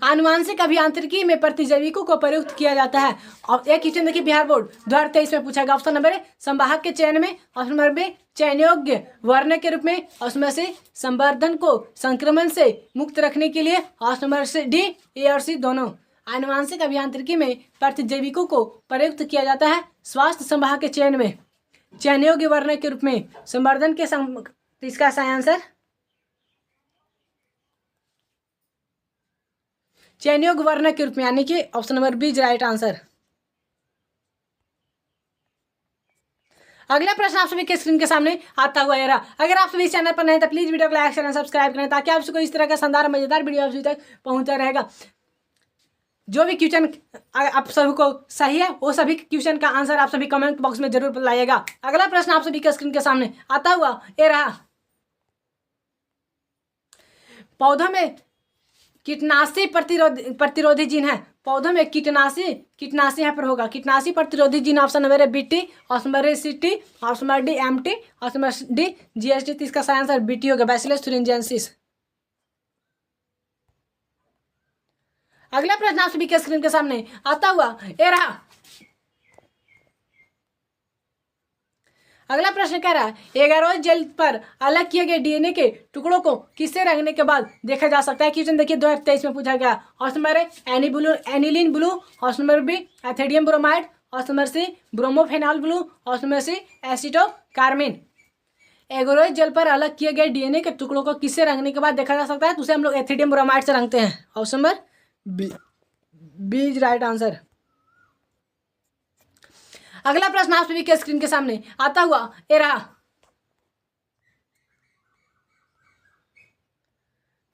S1: आनुवांशिक अभियांत्रिकी में प्रतिजैविकों को प्रयुक्त किया जाता है। और एक क्वेश्चन देखिए बिहार बोर्ड 2023 में पूछा गया। ऑप्शन नंबर ए संवाहक के चयन में, ऑप्शन नंबर बी चयन योग्य वर्ण के रूप में, ऑप्शन नंबर सी संवर्धन को संक्रमण से मुक्त रखने के लिए, option number C D A और सी दोनों। आनुवांशिक अभियांत्रिकी में प्रतिजैविकों को प्रयुक्त किया जाता है स्वास्थ्य संवाहक के चयन में, चयन योग्य वर्ण के रूप में, संवर्धन के इसका सही आंसर चयनयोग वर्ण के रूप में यानी कि option number B is right answer. अगला प्रश्न आप सभी के स्क्रीन के सामने आता हुआ रहा। अगर आप सभी इस चैनल पर नए तो प्लीज वीडियो को लाइक चैनल सब्सक्राइब करें ताकि आप सबको इस तरह का शानदार मजेदार वीडियो आप सभी तक पहुंचता रहेगा। जो भी क्वेश्चन आप सभी को सही है वो सभी क्वेश्चन का आंसर आप सभी कमेंट बॉक्स में जरूर बताइएगा। अगला प्रश्न आप सभी के स्क्रीन के सामने आता हुआ ये रहा। पौधों में कीटनाशी प्रतिरोधी जीन है। पौधों में कीटनाशी यहाँ पर होगा कीटनाशी प्रतिरोधी जीन। Option number A BT, option number A CT, option number D MT, option number D GST. तो इसका सही आंसर बीटी होगा, बैसिलस thuringiensis। अगला प्रश्न आप सभी के स्क्रीन के सामने आता हुआ ये रहा। अगला प्रश्न कह रहा है एगारोज जेल पर अलग किए गए डीएनए के टुकड़ों को किससे रंगने के बाद देखा जा सकता है? क्वेश्चन देखिए 2023 में पूछा गया। Option number A aniline blue, option number B ethidium bromide, option number C bromophenol blue, option number C acetocarmine. Agarose gel पर अलग किए गए डीएनए के टुकड़ों को किससे रंगने के बाद देखा जा सकता है? तो उसे हम लोग एथिडियम ब्रोमाइड से रंगते हैं। Option number B is right answer. अगला प्रश्न आप सभी के स्क्रीन के सामने आता हुआ ये रहा।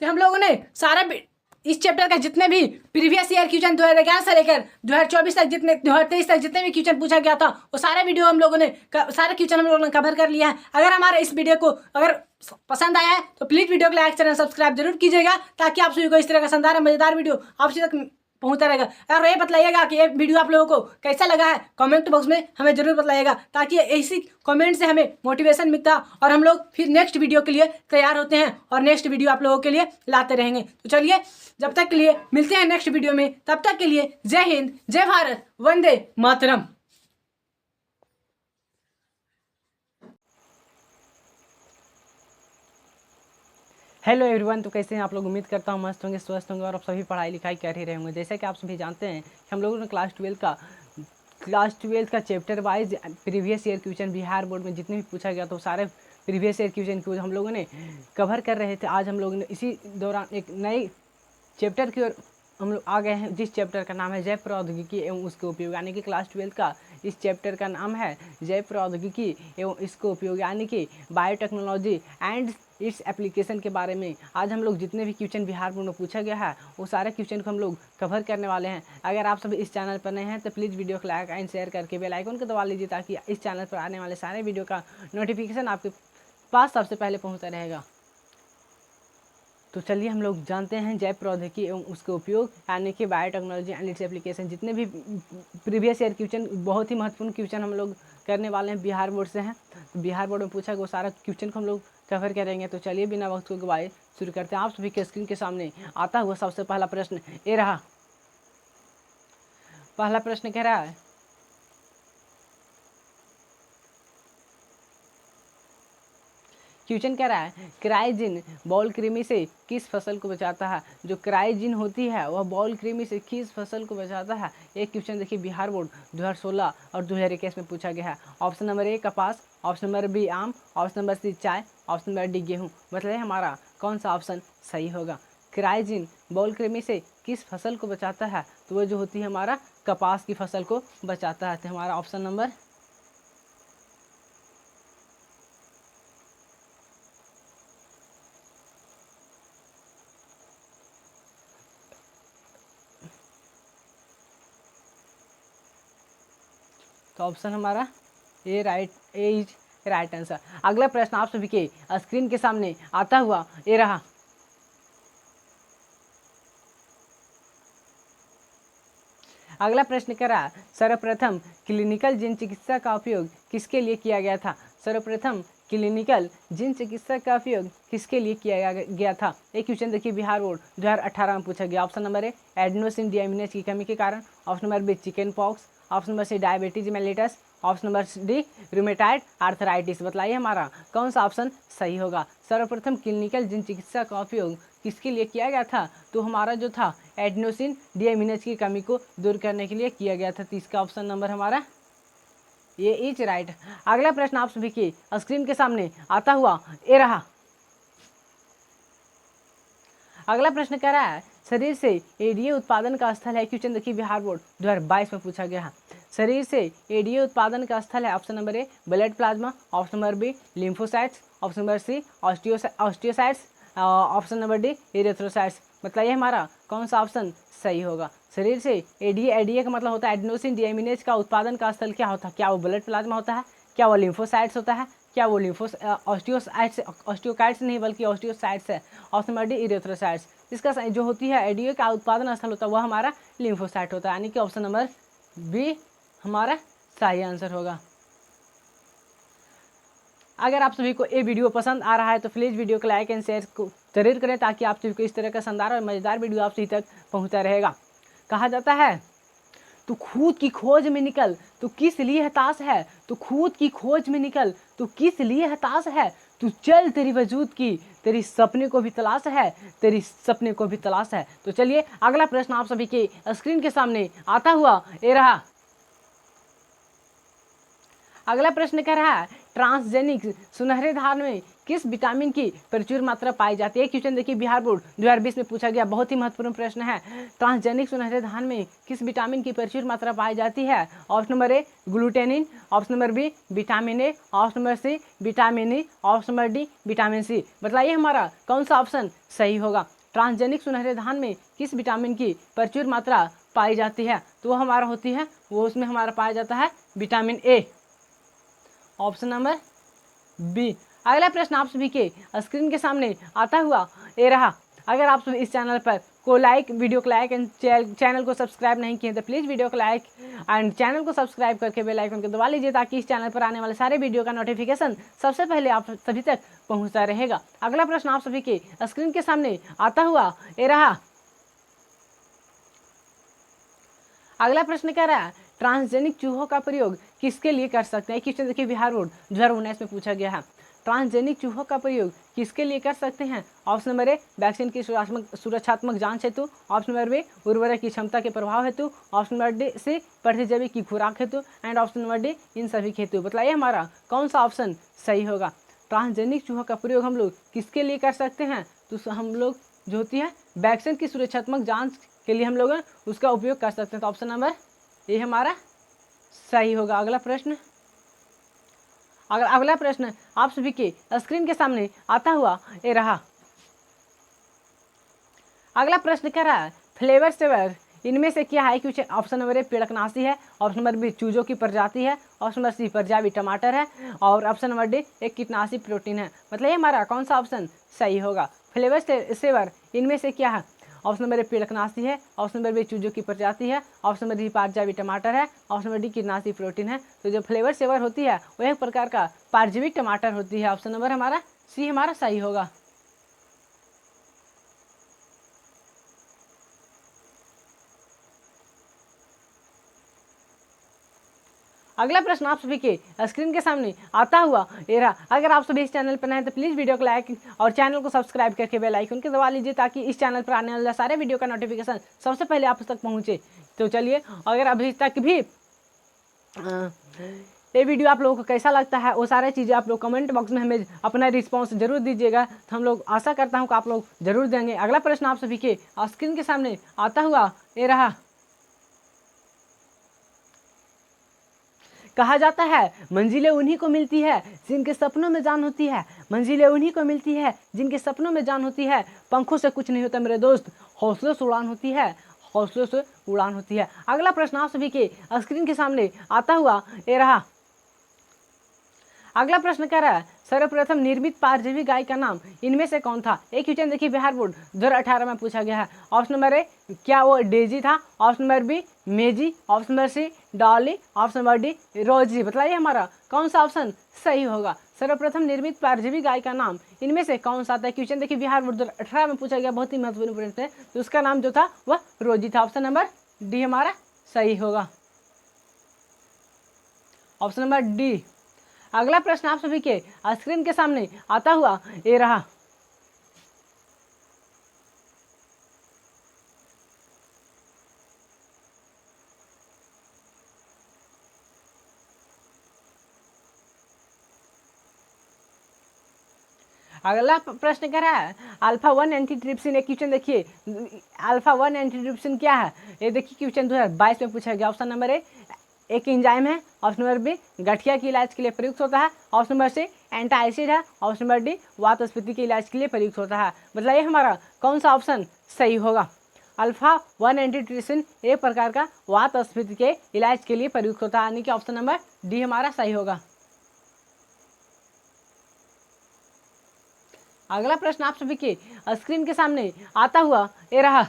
S1: तो हम लोगों ने सारा इस चैप्टर का जितने भी प्रीवियस ईयर क्वेश्चन 2011 से लेकर 2024 तक जितने 2023 तक जितने भी क्वेश्चन पूछा गया था वो सारे वीडियो हम लोगों ने सारे क्वेश्चन हम लोगों ने कवर कर लिया है। अगर हमारे इस वीडियो को अगर पसंद आया है तो प्लीज़ वीडियो को लाइक चैनल सब्सक्राइब जरूर कीजिएगा, ताकि आप सभी को इस तरह का शानदार मजेदार वीडियो आप सभी तक पहुंचता रहेगा। और ये बताइएगा कि ये वीडियो आप लोगों को कैसा लगा है, कमेंट बॉक्स में हमें जरूर बताइएगा, ताकि ऐसी कमेंट से हमें मोटिवेशन मिलता और हम लोग फिर नेक्स्ट वीडियो के लिए तैयार होते हैं और नेक्स्ट वीडियो आप लोगों के लिए लाते रहेंगे। तो चलिए जब तक के लिए मिलते हैं नेक्स्ट वीडियो में, तब तक के लिए जय हिंद, जय भारत, वंदे मातरम। हेलो एवरीवन, तो कैसे हैं आप लोग? उम्मीद करता हूँ मस्त होंगे, स्वस्थ होंगे और आप सभी पढ़ाई लिखाई कर ही रहे होंगे। जैसे कि आप सभी जानते हैं कि हम लोगों ने क्लास ट्वेल्थ का chapter wise previous year question Bihar board में जितने भी पूछा गया तो सारे प्रीवियस ईयर क्वेश्चन को हम लोगों ने कवर कर रहे थे। आज हम लोगों ने इसी दौरान एक नई चैप्टर की ओर हम लोग आ गए हैं, जिस चैप्टर का नाम है जैव प्रौद्योगिकी एवं उसके उपयोग, यानी कि क्लास 12 का इस चैप्टर का नाम है जैव प्रौद्योगिकी एवं इसके उपयोग, यानी कि बायोटेक्नोलॉजी एंड इट्स एप्लीकेशन के बारे में आज हम लोग जितने भी क्वेश्चन बिहार बोर्ड में पूछा गया है वो सारे क्वेश्चन को हम लोग कवर करने वाले हैं। अगर आप सभी इस चैनल पर नए हैं तो प्लीज़ वीडियो को लाइक एंड शेयर करके बेल आइकन को दबा लीजिए, ताकि इस चैनल पर आने वाले सारे वीडियो का नोटिफिकेशन आपके पास सबसे पहले पहुँचता रहेगा। तो चलिए हम लोग जानते हैं जैव प्रौद्योगिकी एवं उसके उपयोग, यानी कि बायोटेक्नोलॉजी एंड इट्स एप्लीकेशन। जितने भी प्रीवियस ईयर क्वेश्चन, बहुत ही महत्वपूर्ण क्वेश्चन हम लोग करने वाले हैं, बिहार बोर्ड से हैं। तो बिहार बोर्ड में पूछा गया वो सारा क्वेश्चन को हम लोग कवर करेंगे। तो चलिए बिना वक्त को गवाए शुरू करते हैं। आप सभी के स्क्रीन के सामने आता हुआ सबसे पहला प्रश्न ये रहा। पहला प्रश्न कह रहा है, क्वेश्चन कह रहा है क्राइजिन बॉल कृमि से किस फसल को बचाता है। जो क्राइजिन होती है वह बॉल कृमि से किस फसल को बचाता है। एक क्वेश्चन देखिए बिहार बोर्ड 2016 और 2021 में पूछा गया है। ऑप्शन नंबर ए कपास, ऑप्शन नंबर बी आम, ऑप्शन नंबर सी चाय, ऑप्शन नंबर डी गेहूँ। मतलब हमारा कौन सा ऑप्शन सही होगा। क्राइजिन बॉल कृमि से किस फसल को बचाता है, तो वह जो होती है हमारा कपास की फसल को बचाता है। तो हमारा ऑप्शन नंबर तो ऑप्शन हमारा ए इज राइट आंसर। अगला प्रश्न आप सभी के स्क्रीन के सामने आता हुआ ये रहा। अगला प्रश्न कह रहा सर्वप्रथम क्लिनिकल जिन चिकित्सा का उपयोग किसके लिए किया गया था। सर्वप्रथम क्लिनिकल जिन चिकित्सा का उपयोग किसके लिए किया गया था। एक क्वेश्चन देखिए बिहार बोर्ड 2018 में पूछा गया। Option number A adenosine deaminase की कमी के कारण, option number B chicken pox, option number C diabetes mellitus, option number D rheumatoid arthritis. बताइए हमारा कौन सा ऑप्शन सही होगा। सर्वप्रथम क्लिनिकल जिन चिकित्सा का उपयोग किसके लिए किया गया था, तो हमारा जो था एडेनोसिन डिएमिनेज की कमी को दूर करने के लिए किया गया था। तो इसका ऑप्शन नंबर हमारा ये इज राइट। अगला प्रश्न आप सभी के स्क्रीन के सामने आता हुआ ये रहा। अगला प्रश्न कह रहा है शरीर से एडीए उत्पादन का स्थल है। क्वेश्चन देखिए बिहार बोर्ड 2022 में पूछा गया है। शरीर से एडीए उत्पादन का स्थल है। Option number A blood plasma, option number B lymphocytes, option number C osteocytes, option number D erythrocytes. बताइए हमारा कौन सा ऑप्शन सही होगा। शरीर से एडीए का मतलब होता है एडेनोसिन डिएमिनेज का उत्पादन का स्थल क्या होता है। क्या वो ब्लड प्लाज्मा होता है, क्या वो लिम्फोसाइट्स होता है, क्या वो ऑस्टियोकाइट्स नहीं बल्कि ऑस्टियोसाइट्स है। Option number D erythrocytes. इसका जो होती है एडीए का उत्पादन स्थल होता है वह हमारा लिम्फोसाइट होता है, यानी कि ऑप्शन नंबर बी हमारा सही आंसर होगा। अगर आप सभी को ये वीडियो पसंद आ रहा है तो प्लीज़ वीडियो को लाइक एंड शेयर को जरूर करें, ताकि आप सभी को इस तरह का शानदार और मज़ेदार वीडियो आप सभी तक पहुंचता रहेगा। कहा जाता है तू खुद की खोज में निकल तो किस लिए हताश है, तू खुद की खोज में निकल तो किस लिए हताश है, तू चल तेरी वजूद की तेरी सपने को भी तलाश है, तेरी सपने को भी तलाश है। तो चलिए अगला प्रश्न आप सभी के स्क्रीन के सामने आता हुआ ये रहा। अगला प्रश्न कह रहा है ट्रांसजेनिक सुनहरे धान में किस विटामिन की प्रचुर मात्रा पाई जाती है। क्वेश्चन देखिए बिहार बोर्ड 2020 में पूछा गया, बहुत ही महत्वपूर्ण प्रश्न है। ट्रांसजेनिक सुनहरे धान में किस विटामिन की प्रचुर मात्रा पाई जाती है। Option number A glutenin, option number B vitamin A, option number C vitamin E, option number D vitamin C. बताइए हमारा कौन सा ऑप्शन सही होगा। ट्रांसजेनिक सुनहरे धान में किस विटामिन की प्रचुर मात्रा पाई जाती है? तो वो हमारा होती है, वो उसमें हमारा पाया जाता है vitamin A, option number B. अगला प्रश्न आप सभी के स्क्रीन के सामने आता हुआ ये रहा। अगर आप सभी इस चैनल पर को लाइक, वीडियो को लाइक एंड चैनल को सब्सक्राइब नहीं किए तो प्लीज़ वीडियो को लाइक एंड चैनल को सब्सक्राइब करके बेल आइकन को दबा लीजिए, ताकि इस चैनल पर आने वाले सारे वीडियो का नोटिफिकेशन सबसे पहले आप सभी तक पहुंचता रहेगा। अगला प्रश्न आप सभी के स्क्रीन के सामने आता हुआ ये रहा। अगला प्रश्न कह रहा है ट्रांसजेनिक चूहों का प्रयोग किसके लिए कर सकते हैं? क्वेश्चन देखिए बिहार बोर्ड 2019 में पूछा गया है। ट्रांसजेनिक चूहों का प्रयोग किसके लिए कर सकते हैं? ऑप्शन नंबर ए वैक्सीन की सुरक्षात्मक जांच हेतु, ऑप्शन नंबर बी उर्वरक की क्षमता के प्रभाव हेतु, ऑप्शन नंबर डी सी प्रतिजैविक की खुराक हेतु एंड ऑप्शन नंबर डी इन सभी के हेतु। बताइए हमारा कौन सा ऑप्शन सही होगा? ट्रांसजेनिक चूहों का प्रयोग हम लोग किसके लिए कर सकते हैं? तो हम लोग जो होती है वैक्सीन की सुरक्षात्मक जाँच के लिए हम लोग उसका उपयोग कर सकते हैं। तो ऑप्शन नंबर ये हमारा सही होगा। अगला प्रश्न आप सभी के स्क्रीन के सामने आता हुआ ये रहा। अगला प्रश्न कह रहा है फ्लेवर सेवर इनमें से क्या है? क्योंकि ऑप्शन नंबर ए पेड़कनाशी है, ऑप्शन नंबर बी चूजों की प्रजाति है, ऑप्शन नंबर सी पंजाबी टमाटर है और ऑप्शन नंबर डी एक कीटनाशी प्रोटीन है। मतलब ये हमारा कौन सा ऑप्शन सही होगा? फ्लेवर सेवर इनमें से क्या है? ऑप्शन नंबर ए पेड़कनाशी है, ऑप्शन नंबर बी चूजों की प्रजाति है, ऑप्शन नंबर डी पारजावी टमाटर है, ऑप्शन नंबर डी कीटनाशी प्रोटीन है। तो जो फ्लेवर सेवर होती है वह एक प्रकार का पारजीविक टमाटर होती है। ऑप्शन नंबर हमारा सी हमारा सही होगा। अगला प्रश्न आप सभी के स्क्रीन के सामने आता हुआ ये रहा। अगर आप सभी इस चैनल पर नए हैं तो प्लीज़ वीडियो को लाइक और चैनल को सब्सक्राइब करके बेल आइकन को दबा लीजिए, ताकि इस चैनल पर आने वाले सारे वीडियो का नोटिफिकेशन सबसे पहले आप तक पहुंचे। तो चलिए, अगर अभी तक भी ये वीडियो आप लोगों को कैसा लगता है वो सारी चीज़ें आप लोग कमेंट बॉक्स में हमें अपना रिस्पॉन्स जरूर दीजिएगा, तो हम लोग आशा करता हूँ कि आप लोग जरूर देंगे। अगला प्रश्न आप सभी के स्क्रीन के सामने आता हुआ ये रहा। कहा जाता है मंजिलें उन्हीं को मिलती है जिनके सपनों में जान होती है, मंजिलें उन्हीं को मिलती है जिनके सपनों में जान होती है। पंखों से कुछ नहीं होता मेरे दोस्त, हौसलों से उड़ान होती है, हौसलों से उड़ान होती है। अगला प्रश्न आप सभी के स्क्रीन के सामने आता हुआ ये रहा। अगला प्रश्न कह रहा है सर्वप्रथम निर्मित पारजीवी गाय का नाम इनमें से कौन था? एक क्वेश्चन देखिए बिहार बोर्ड 2018 में पूछा गया है। ऑप्शन नंबर ए क्या वो डेजी था, option number B Maisie, option number C Dolly, option number D Rosie. बताइए हमारा कौन सा ऑप्शन सही होगा? सर्वप्रथम निर्मित पारजीवी गाय का नाम इनमें से कौन सा था? क्वेश्चन देखिए बिहार बोर्ड 2018 में पूछा गया, बहुत ही महत्वपूर्ण प्रश्न है। तो उसका नाम जो था वह रोजी था। ऑप्शन नंबर डी हमारा सही होगा, ऑप्शन नंबर डी। अगला प्रश्न आप सभी के स्क्रीन के सामने आता हुआ ये रहा। अगला प्रश्न कह रहा है अल्फा 1 एंटीट्रिप्सिन। एक क्वेश्चन देखिए अल्फा 1 एंटीट्रिप्सिन क्या है? ये देखिए क्वेश्चन 2022 में पूछा गया। ऑप्शन नंबर ए एक एंजाइम है, ऑप्शन नंबर बी गठिया के इलाज के लिए प्रयुक्त होता है, ऑप्शन नंबर सी एंटाइसिड है, ऑप्शन नंबर डी वातस्फीति के इलाज के लिए प्रयुक्त होता है। बताइए हमारा कौन सा ऑप्शन सही होगा? अल्फा 1 एंटीट्रिप्सिन एक प्रकार का वातस्फीति के इलाज के लिए प्रयुक्त होता है, यानी कि ऑप्शन नंबर डी हमारा सही होगा। अगला प्रश्न आप सभी के स्क्रीन के सामने आता हुआ ये रहा।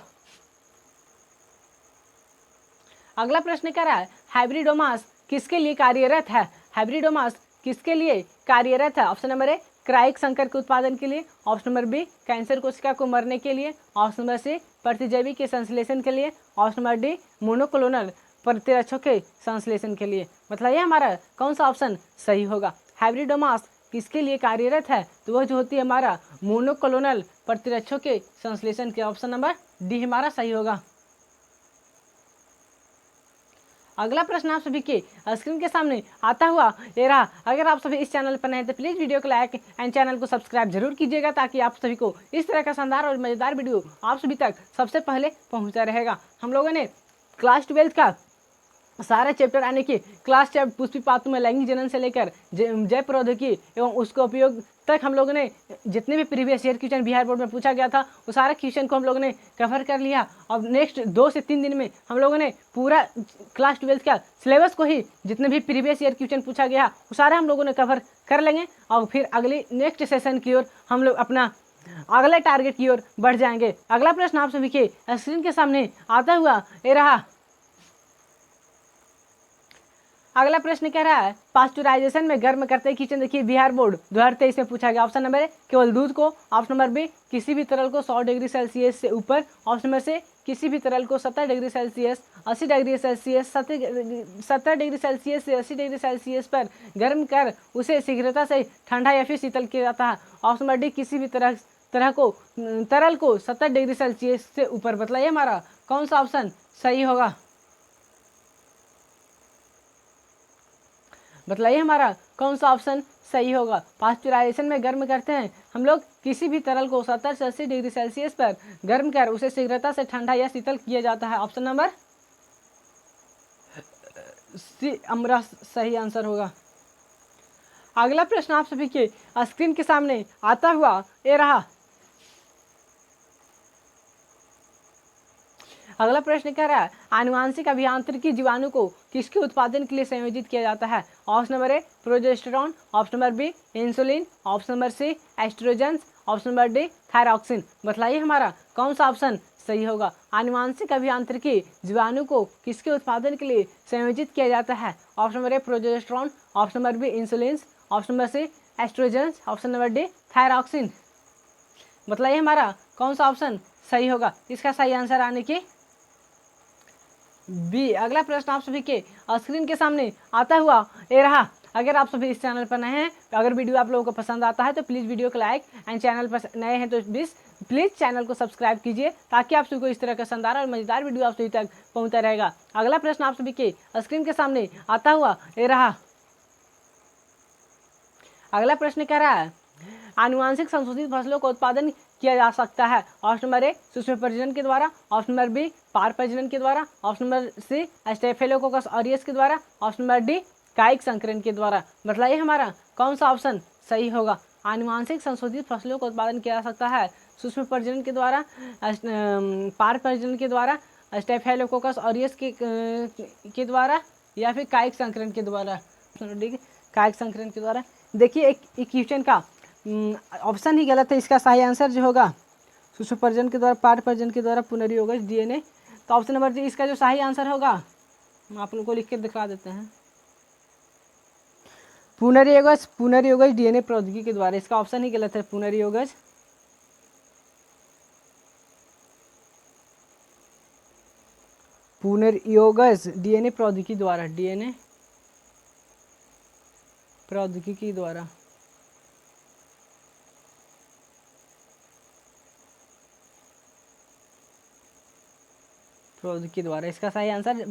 S1: अगला प्रश्न कह रहा है हाइब्रिडोमास किसके लिए कार्यरत है? हाइब्रिडोमास किसके लिए कार्यरत है? ऑप्शन नंबर ए क्राइक संकर के उत्पादन के लिए, ऑप्शन नंबर बी कैंसर कोशिका को मरने के लिए, ऑप्शन नंबर सी प्रतिजैवी के संश्लेषण के लिए, ऑप्शन नंबर डी मोनोक्लोनल प्रतिरक्षकों के संश्लेषण के लिए। मतलब ये हमारा कौन सा ऑप्शन सही होगा? हाइब्रिडोमास किसके लिए कार्यरत है? तो वह जो होती है हमारा मोनोक्लोनल प्रतिरक्षकों के संश्लेषण के। ऑप्शन नंबर डी हमारा सही होगा। अगला प्रश्न आप सभी के स्क्रीन के सामने आता हुआ ये रहा। अगर आप सभी इस चैनल पर नए हैं तो प्लीज़ वीडियो को लाइक एंड चैनल को सब्सक्राइब जरूर कीजिएगा, ताकि आप सभी को इस तरह का शानदार और मज़ेदार वीडियो आप सभी तक सबसे पहले पहुंचता रहेगा। हम लोगों ने क्लास 12 का सारे चैप्टर यानी कि क्लास चैप्टर पुष्पी पात्र में लैंगिक जनन से लेकर जय प्रौद्योगिकी एवं उसका उपयोग तक हम लोगों ने जितने भी previous year question Bihar board में पूछा गया था वो सारे क्वेश्चन को हम लोगों ने कवर कर लिया। अब नेक्स्ट 2 से 3 दिन में हम लोगों ने पूरा क्लास 12 का सिलेबस को ही जितने भी प्रीवियस ईयर क्वेश्चन पूछा गया वो सारे हम लोगों ने कवर कर लेंगे और फिर अगली नेक्स्ट सेशन की ओर हम लोग अपना अगले टारगेट की ओर बढ़ जाएंगे। अगला प्रश्न आप सभी के स्क्रीन के सामने आता हुआ ये रहा। अगला प्रश्न कह रहा है पास्चुराइजेशन में गर्म करते किचन। देखिए बिहार बोर्ड 2023 में पूछा गया। ऑप्शन नंबर ए केवल दूध को, ऑप्शन नंबर बी किसी भी तरल को 100 डिग्री सेल्सियस से ऊपर, ऑप्शन नंबर सी किसी भी तरल को 70 degree Celsius 80 degree Celsius 70 degree Celsius से 80 डिग्री सेल्सियस पर गर्म कर उसे शीघ्रता से ठंडा या फिर शीतल किया जाता है। ऑप्शन नंबर डी किसी भी तरल को 70 डिग्री सेल्सियस से ऊपर। बताइए हमारा कौन सा ऑप्शन सही होगा। बताइए हमारा कौन सा ऑप्शन सही होगा। पास्चुराइजेशन में गर्म करते हैं हम लोग किसी भी तरल को 70 से 80 डिग्री सेल्सियस पर गर्म कर उसे शीघ्रता से ठंडा या शीतल किया जाता है। ऑप्शन नंबर सी हमारा सही आंसर होगा। अगला प्रश्न आप सभी के स्क्रीन के सामने आता हुआ ये रहा। अगला प्रश्न कह रहा है आनुवांशिक अभियांत्रिकी जीवाणु को किसके उत्पादन के लिए संयोजित किया जाता है। Option number A progesterone, option number B insulin, option number C estrogens, option number D thyroxine. बताइए हमारा कौन सा ऑप्शन सही होगा। आनुवांशिक अभियांत्रिकी जीवाणु को किसके उत्पादन के लिए संयोजित किया जाता है। Option number A progesterone, option number B insulin, option number C estrogens, option number D thyroxine. बताइए हमारा कौन सा ऑप्शन सही होगा। इसका सही आंसर आने की बी। अगला प्रश्न आप सभी के स्क्रीन के सामने आता हुआ ये रहा। अगर आप सभी इस चैनल पर नए हैं, अगर वीडियो आप लोगों को पसंद आता है तो प्लीज़ वीडियो को लाइक एंड चैनल पर नए हैं तो प्लीज़ चैनल को सब्सक्राइब कीजिए ताकि आप सभी को इस तरह का शानदार और मजेदार वीडियो आप सभी तक पहुंचता रहेगा। अगला प्रश्न आप सभी के स्क्रीन के सामने आता हुआ ये रहा। अगला प्रश्न कह रहा है आनुवांशिक संशोधित फसलों का उत्पादन किया जा सकता है। ऑप्शन नंबर ए सूक्ष्म प्रजनन के द्वारा, ऑप्शन नंबर बी पार प्रजनन के द्वारा, option number C Staphylococcus aureus के द्वारा, ऑप्शन नंबर डी कायिक संकरण के द्वारा। बताइए हमारा कौन सा ऑप्शन सही होगा। आनुवांशिक संशोधित फसलों का उत्पादन किया जा सकता है सूक्ष्म प्रजनन के द्वारा, पार प्रजनन के द्वारा, स्टेफिलोकोकस ऑरियस के द्वारा या फिर कायिक संकरण के द्वारा। कायिक संकरण के द्वारा। देखिए एक क्वेश्चन का ऑप्शन ही गलत है। इसका सही आंसर जो होगा सूक्ष्म प्रजनन के द्वारा, पार प्रजनन के द्वारा पुनर्योगज डीएनए। तो ऑप्शन नंबर डी इसका जो सही आंसर होगा हम आप लोगों को लिख के दिखा देते हैं। पुनर्योगज डीएनए प्रौद्योगिकी के द्वारा। इसका ऑप्शन ही गलत है पुनर्योगज डीएनए प्रौद्योगिकी द्वारा, डीएनए प्रौद्योगिकी द्वारा। प्रौद्योगिकी द्वारा इसका सही आंसर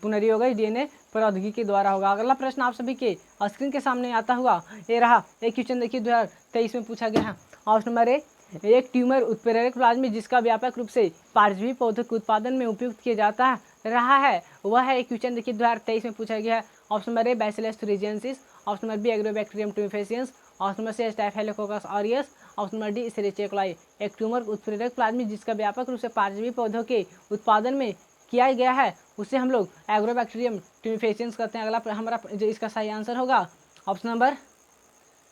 S1: पुनर्योगज डीएनए प्रौद्योगिकी के द्वारा होगा। अगला प्रश्न आप सभी के स्क्रीन के सामने आता हुआ ये रहा। एक क्वेश्चन देखिए 2023 में पूछा गया है। ऑप्शन नंबर ए एक ट्यूमर उत्प्रेरक प्लाज्मा जिसका व्यापक रूप से पारजीवी पौधों के उत्पादन में उपयुक्त किया जाता रहा है वह है। एक क्वेश्चन देखिए 2023 में पूछा गया है। Option number A Bacillus thuringiensis, option number B Agrobacterium tumefaciens, option number C Staphylococcus aureus, option number D Escherichia coli. एक ट्यूमर उत्प्रेरक प्लाज्मा जिसका व्यापक रूप से पारजीवी पौधों के उत्पादन में किया गया है उसे हम लोग एग्रोबैक्टीरियम tumefaciens कहते हैं। अगला हमारा जो इसका सही आंसर होगा ऑप्शन नंबर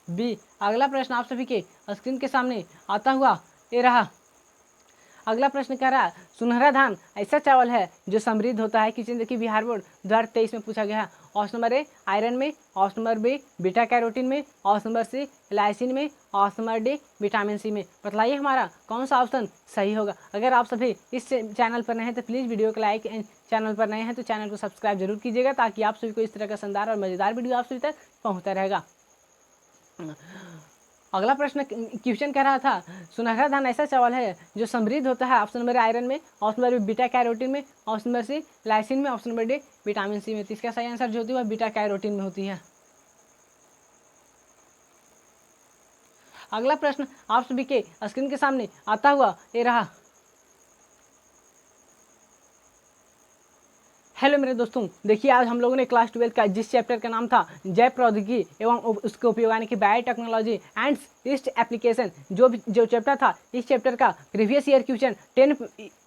S1: बी। अगला प्रश्न आप सभी के स्क्रीन के सामने आता हुआ ये रहा। अगला प्रश्न कह रहा है सुनहरा धान ऐसा चावल है जो समृद्ध होता है। किसी देखिए बिहार बोर्ड 2023 में पूछा गया है। ऑप्शन नंबर ए आयरन में, option number B beta carotene में, ऑप्शन नंबर सी लाइसिन में, option number D vitamin C में। बताइए हमारा कौन सा ऑप्शन सही होगा। अगर आप सभी इस चैनल पर नए हैं तो प्लीज़ वीडियो को लाइक एंड चैनल पर नए हैं तो चैनल को सब्सक्राइब जरूर कीजिएगा ताकि आप सभी को इस तरह का शानदार और मजेदार वीडियो आप सभी तक पहुँचता रहेगा। अगला प्रश्न क्वेश्चन कह रहा था सुनहरा धान ऐसा चावल है जो समृद्ध होता है। ऑप्शन नंबर आयरन में, ऑप्शन नंबर बीटा कैरोटीन में, ऑप्शन नंबर सी लाइसिन में, option number D vitamin C में। तो इसका सही आंसर जो होती है वह बीटा कैरोटीन में होती है। अगला प्रश्न आप सभी के स्क्रीन के सामने आता हुआ ये रहा। हेलो मेरे दोस्तों, देखिए आज हम लोगों ने क्लास 12 का जिस चैप्टर का नाम था जैव प्रौद्योगिकी एवं उसके उपयोग यानी कि बायोटेक्नोलॉजी एंड इट्स एप्लीकेशन, जो चैप्टर था, इस चैप्टर का previous year question 10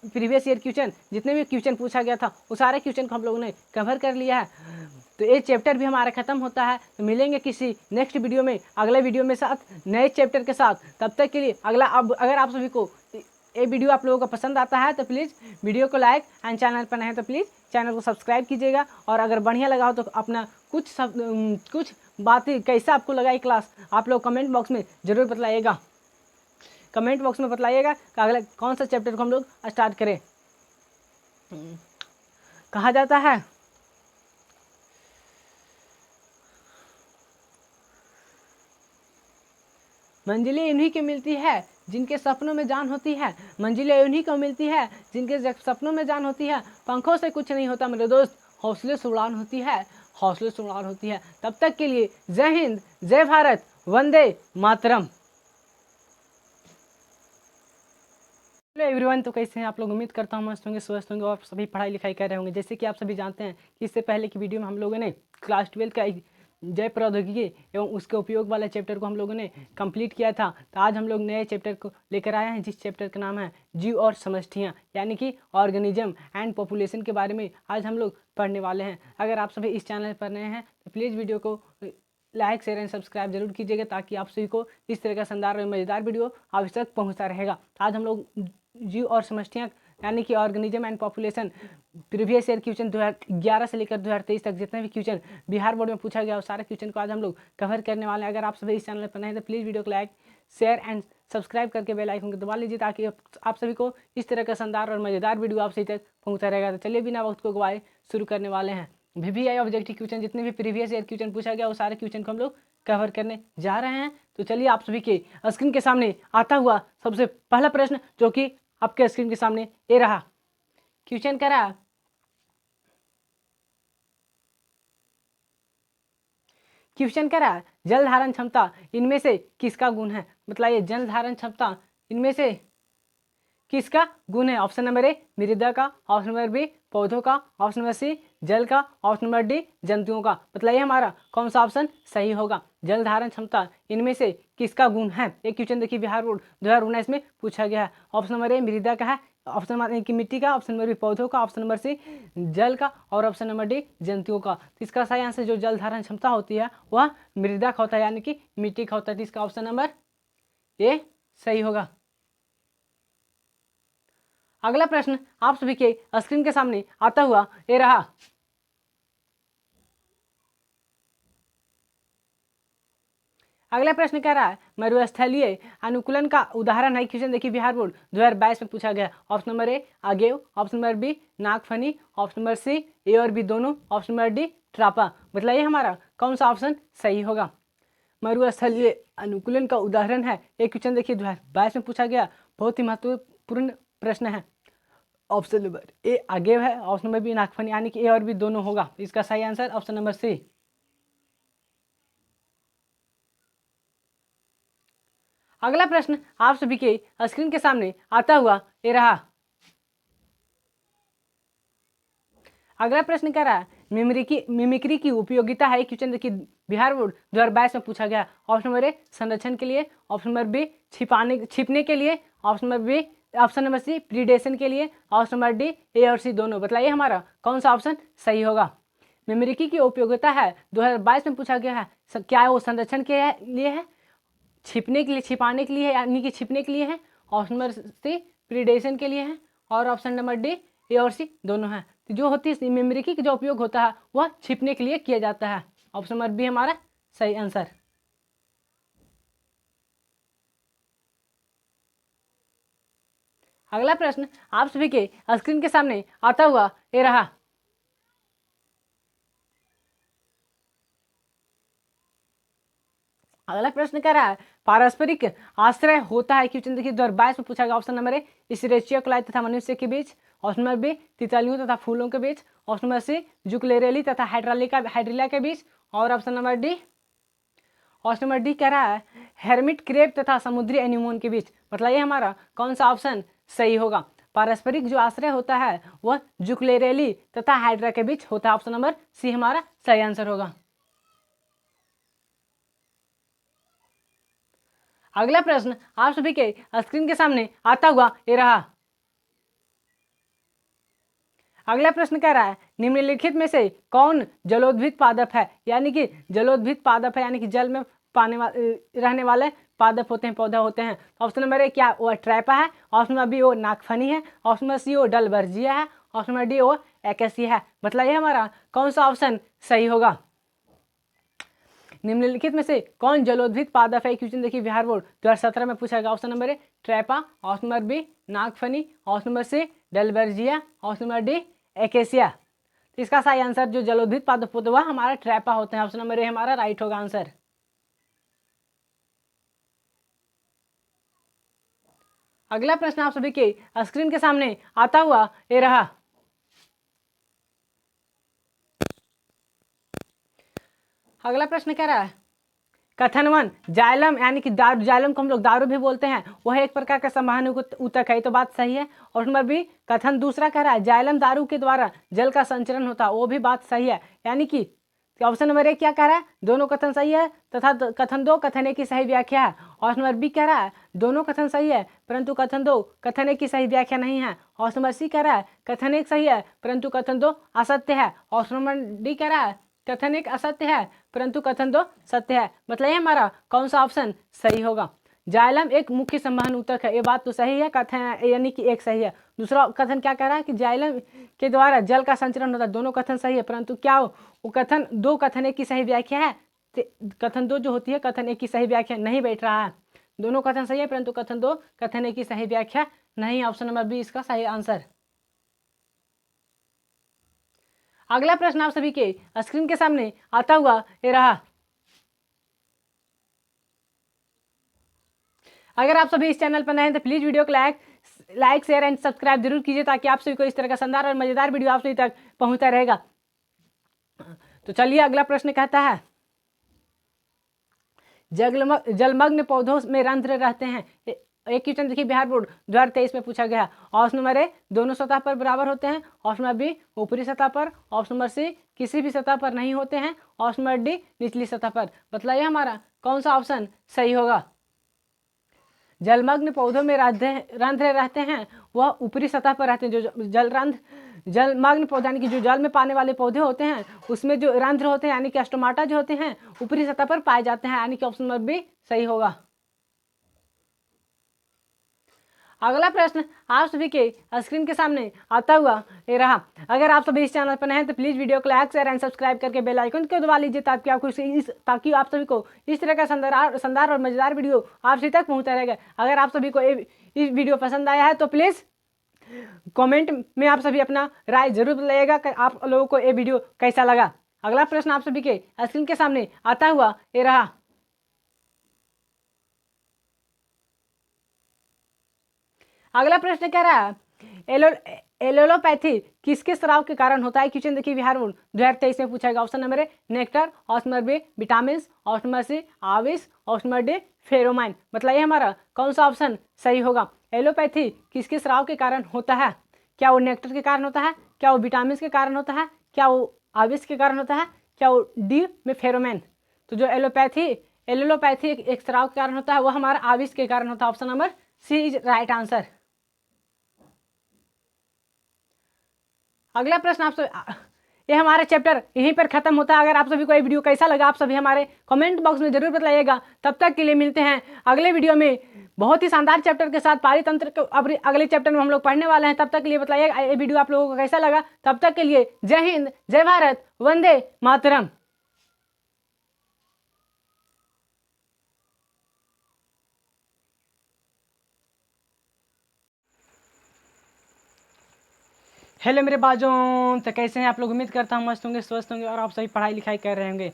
S1: previous year question जितने भी क्वेश्चन पूछा गया था वो सारे क्वेश्चन को हम लोगों ने कवर कर लिया है। तो ये चैप्टर भी हमारा खत्म होता है। तो मिलेंगे किसी नेक्स्ट वीडियो में, अगले वीडियो में साथ नए चैप्टर के साथ। तब तक के लिए अगर आप सभी को ये वीडियो आप लोगों को पसंद आता है तो प्लीज़ वीडियो को लाइक एंड चैनल पर नए हैं तो प्लीज़ चैनल को सब्सक्राइब कीजिएगा। और अगर बढ़िया लगा हो तो अपना कुछ बातें कैसा आपको लगा ये क्लास आप लोग कमेंट बॉक्स में ज़रूर बतलाइएगा। कमेंट बॉक्स में बतलाइएगा कि अगले कौन सा चैप्टर को हम लोग स्टार्ट करें। कहा जाता है मंजिलें उन्हीं की मिलती है जिनके सपनों में जान होती है। मंजिलें उन्हीं को मिलती है जिनके सपनों में जान होती है। पंखों से कुछ नहीं होता मेरे दोस्त, हौसले से उड़ान होती है, हौसले से उड़ान होती है। तब तक के लिए जय हिंद, जय भारत, वंदे मातरम। हेलो एवरीवन, तो कैसे हैं आप लोग? उम्मीद करता हूँ मस्त होंगे, स्वस्थ होंगे और सभी पढ़ाई लिखाई कर रहे होंगे। जैसे कि आप सभी जानते हैं कि इससे पहले की वीडियो में हम लोगों ने क्लास 12 का जैव प्रौद्योगिकी एवं उसके उपयोग वाला चैप्टर को हम लोगों ने कंप्लीट किया था। तो आज हम लोग नए चैप्टर को लेकर आए हैं जिस चैप्टर का नाम है जीव और समष्टियाँ, यानी कि ऑर्गेनिज्म एंड पॉपुलेशन के बारे में आज हम लोग पढ़ने वाले हैं। अगर आप सभी इस चैनल पर नए हैं तो प्लीज़ वीडियो को लाइक शेयर एंड सब्सक्राइब जरूर कीजिएगा ताकि आप सभी को इस तरह का शानदार और मज़ेदार वीडियो आप तक पहुँचता रहेगा। आज हम लोग जीव और समष्टियाँ यानी कि organism and population previous year question 2011 से लेकर 2023 तक जितने भी क्वेश्चन बिहार बोर्ड में पूछा गया उस सारे क्वेश्चन को आज हम लोग कवर करने वाले हैं। अगर आप सभी इस चैनल पर नए हैं तो प्लीज़ वीडियो को लाइक शेयर एंड सब्सक्राइब करके बेल आइकन को दबा लीजिए ताकि आप सभी को इस तरह का शानदार और मज़ेदार वीडियो आप सभी तक पहुँचता रहेगा। तो चलिए बिना वक्त को गवाए शुरू करने वाले हैं। VVI ऑब्जेक्टिव क्वेश्चन जितने भी प्रीवियस ईयर क्वेश्चन पूछा गया वो सारे क्वेश्चन को हम लोग कवर करने जा रहे हैं। तो चलिए आप सभी के स्क्रीन के सामने आता हुआ सबसे पहला प्रश्न जो कि आपके स्क्रीन के सामने ये रहा। क्वेश्चन कह रहा जल धारण क्षमता इनमें से किसका गुण है? बताइए जल धारण क्षमता इनमें से किसका गुण है? ऑप्शन नंबर ए मृदा का, ऑप्शन नंबर बी पौधों का, ऑप्शन नंबर सी जल का, ऑप्शन नंबर डी जंतुओं का। बताइए हमारा कौन सा ऑप्शन सही होगा? जल धारण क्षमता इनमें से किसका गुण है? एक क्वेश्चन देखिए बिहार बोर्ड 2019 में पूछा गया है। ऑप्शन नंबर ए मृदा का है, ऑप्शन नंबर की मिट्टी का, ऑप्शन नंबर बी पौधों का, ऑप्शन नंबर सी जल का और ऑप्शन नंबर डी जंतुओं का। तो इसका सही आंसर जो जल धारण क्षमता होती है वह मृदा का होता है यानी कि मिट्टी का होता है। तो इसका ऑप्शन नंबर ए सही होगा। अगला प्रश्न आप सभी के स्क्रीन के सामने आता हुआ ये रहा। अगला प्रश्न कह रहा है मरुस्थलीय अनुकूलन का उदाहरण है। क्वेश्चन देखिए बिहार बोर्ड 2022 में पूछा गया। Option number A Agave, option number B नागफनी, ऑप्शन नंबर सी ए और बी दोनों, ऑप्शन नंबर डी ट्रापा। बताइए हमारा कौन सा ऑप्शन सही होगा? मरुस्थलीय अनुकूलन का उदाहरण है एक क्वेश्चन देखिए 2022 में पूछा गया। बहुत ही महत्वपूर्ण प्रश्न है। ऑप्शन नंबर ए आगे है, ऑप्शन नंबर बी नागफनी, यानी कि ए और बी दोनों होगा। इसका सही आंसर ऑप्शन नंबर सी। अगला प्रश्न आप सभी के स्क्रीन के सामने आता हुआ ये रहा। अगला प्रश्न कह रहा है मिमिक्री की उपयोगिता है। क्वेश्चन देखिए बिहार बोर्ड 2022 में पूछा गया। ऑप्शन नंबर ए संरक्षण के लिए, ऑप्शन नंबर बी छिपने के लिए, option number B option number C predation के लिए, ऑप्शन नंबर डी ए और सी दोनों। बताइए हमारा कौन सा ऑप्शन सही होगा? मिमिक्री की उपयोगिता है 2022 में पूछा गया है। क्या वो संरक्षण के लिए है, छिपने के लिए, छिपाने के लिए है यानी कि छिपने के लिए है, ऑप्शन नंबर सी प्रीडेशन के लिए है और ऑप्शन नंबर डी ए और सी दोनों है। तो जो होती है मिमिक्री का जो उपयोग होता है वह छिपने के लिए किया जाता है। ऑप्शन नंबर बी हमारा सही आंसर। अगला प्रश्न आप सभी के स्क्रीन के सामने आता हुआ ये रहा। अगला प्रश्न कह रहा है पारस्परिक आश्रय होता है। क्वेश्चन देखिए 2022 में पूछा गया। ऑप्शन नंबर ए इसेरेचियोक्लाई तथा मनुष्य के बीच, ऑप्शन नंबर बी तितलियों तथा फूलों के बीच, ऑप्शन नंबर सी जुकलेरेली तथा हाइड्रिला के बीच और ऑप्शन नंबर डी कह रहा है हेरमिट क्रेब तथा समुद्री एनिमोन के बीच। बताइए हमारा कौन सा ऑप्शन सही होगा? पारस्परिक जो आश्रय होता है वह जुकलेरेली तथा हाइड्रा के बीच होता है। ऑप्शन नंबर सी हमारा सही आंसर होगा। अगला प्रश्न आप सभी के स्क्रीन के सामने आता हुआ ये रहा। अगला प्रश्न कह रहा है निम्नलिखित में से कौन जलोद्भिद पादप है, यानी कि जलोद्भिद पादप है यानी कि जल में रहने वाले पादप होते हैं, पौधा होते हैं। ऑप्शन नंबर ए क्या वो ट्रैपा है, ऑप्शन नंबर बी वो नागफनी है, ऑप्शन नंबर सी वो डलबर्जिया है, ऑप्शन नंबर डी वो एकेसिया है। मतलब ये हमारा कौन सा ऑप्शन सही होगा। निम्नलिखित में से कौन जलोद्भिद पादप है, क्वेश्चन देखिए बिहार बोर्ड 2017 में पूछा गया। Option number A Trapa, option number B नागफनी, option number C Dalbergia, option number D Acacia. तो इसका सही आंसर जो जलोद्भिद पादप होता है वह हमारा ट्रैपा होते हैं। ऑप्शन नंबर ए हमारा राइट होगा आंसर। अगला प्रश्न आप सभी के स्क्रीन के सामने आता हुआ ये रहा। अगला प्रश्न कह रहा है कथनवन जाइलम यानी कि दारू, जाइलम को हम लोग दारू भी बोलते हैं, वह एक प्रकार का संवहन ऊतक है। तो बात सही है। और नंबर बी कथन दूसरा कह रहा है जाइलम दारू के द्वारा जल का संचरण होता है, वो भी बात सही है। यानी कि ऑप्शन नंबर एक क्या कह रहा है दोनों कथन सही है तथा कथन दो कथन एक की सही व्याख्या है। ऑप्शन नंबर बी कह रहा है दोनों कथन सही है परंतु कथन दो कथन एक की सही व्याख्या नहीं है। ऑप्शन नंबर सी कह रहा है कथन एक सही है परंतु कथन दो असत्य है। ऑप्शन नंबर डी कह रहा है कथन एक असत्य है परंतु कथन दो सत्य है। मतलब ये हमारा कौन सा ऑप्शन सही होगा। जाइलम एक मुख्य संवहन ऊतक है, ये बात तो सही है, कथन यानी कि एक सही है। दूसरा कथन क्या कह रहा है कि जाइलम के द्वारा जल का संचरण होता है, दोनों कथन सही है परंतु क्या वो कथन दो कथन एक की सही व्याख्या है। कथन दो जो होती है कथन एक की सही व्याख्या नहीं बैठ रहा है। दोनों कथन सही है परंतु कथन दो कथन एक की सही व्याख्या नहीं। ऑप्शन नंबर बी इसका सही आंसर। अगला प्रश्न आप सभी के स्क्रीन के सामने आता हुआ ये रहा। अगर आप सभी इस चैनल पर नए हैं तो प्लीज वीडियो को लाइक शेयर एंड सब्सक्राइब जरूर कीजिए ताकि आप सभी को इस तरह का शानदार और मजेदार वीडियो आप सभी तक पहुंचता रहेगा। तो चलिए अगला प्रश्न कहता है जलमग्न पौधों में रंध्र रहते हैं। एक क्वेश्चन देखिए बिहार बोर्ड 2023 में पूछा गया। ऑप्शन नंबर ए दोनों सतह पर बराबर होते हैं, ऑप्शन नंबर बी ऊपरी सतह पर, ऑप्शन नंबर सी किसी भी सतह पर नहीं होते हैं, ऑप्शन नंबर डी निचली सतह पर। मतलब ये हमारा कौन सा ऑप्शन सही होगा। जलमग्न पौधों में रंध्र रहते हैं वह ऊपरी सतह पर रहते हैं। जो जलमग्न पौधे यानी कि जो जल में पाने वाले पौधे होते हैं उसमें जो रंध्र होते हैं यानी कि स्टोमाटा जो होते हैं ऊपरी सतह पर पाए जाते हैं, यानी कि ऑप्शन नंबर बी सही होगा। अगला प्रश्न आप सभी के स्क्रीन के सामने आता हुआ ये रहा। अगर आप सभी इस चैनल पर नए हैं तो प्लीज वीडियो को लाइक शेयर एंड सब्सक्राइब करके बेल आइकन को दबा लीजिए ताकि आप सभी को इस तरह का शानदार और मजेदार वीडियो आप सभी तक पहुंचता रहेगा। अगर आप सभी को इस वीडियो पसंद आया है तो प्लीज कमेंट में आप सभी अपना राय जरूर बताइएगा कि आप लोगों को ये वीडियो कैसा लगा। अगला प्रश्न आप सभी के स्क्रीन के सामने आता हुआ ये रहा। अगला प्रश्न कह रहा है एलोलोपैथी किसके स्राव के कारण होता है। क्वेश्चन देखिए बिहार बोर्ड 2023 में पूछा गया। Option number A nectar, option number B vitamin, option number C आविश, ऑप्शन नंबर डी फेरोमाइन। मतलब ये हमारा कौन सा ऑप्शन सही होगा। एलोपैथी किसके स्राव के कारण होता है। क्या वो नेक्टर के कारण होता है, क्या वो विटामिन के कारण होता है, क्या वो आविश के कारण होता है, क्या वो डी में फेरोमैन। तो जो एलोलोपैथी एक स्राव के कारण होता है वह हमारा आविश के कारण होता है। Option number C is right answer. अगला प्रश्न आप सब ये हमारा चैप्टर यहीं पर खत्म होता है। अगर आप सभी को ये वीडियो कैसा लगा आप सभी हमारे कमेंट बॉक्स में जरूर बताइएगा। तब तक के लिए मिलते हैं अगले वीडियो में बहुत ही शानदार चैप्टर के साथ। पारितंत्र के अगले चैप्टर में हम लोग पढ़ने वाले हैं। तब तक के लिए बताइएगा ये वीडियो आप लोगों को कैसा लगा। तब तक के लिए जय हिंद, जय भारत, वंदे मातरम। हेलो मेरे बाजों, तो कैसे हैं आप लोग। उम्मीद करता हूँ मस्त होंगे, स्वस्थ होंगे और आप सभी पढ़ाई लिखाई कर रहे होंगे।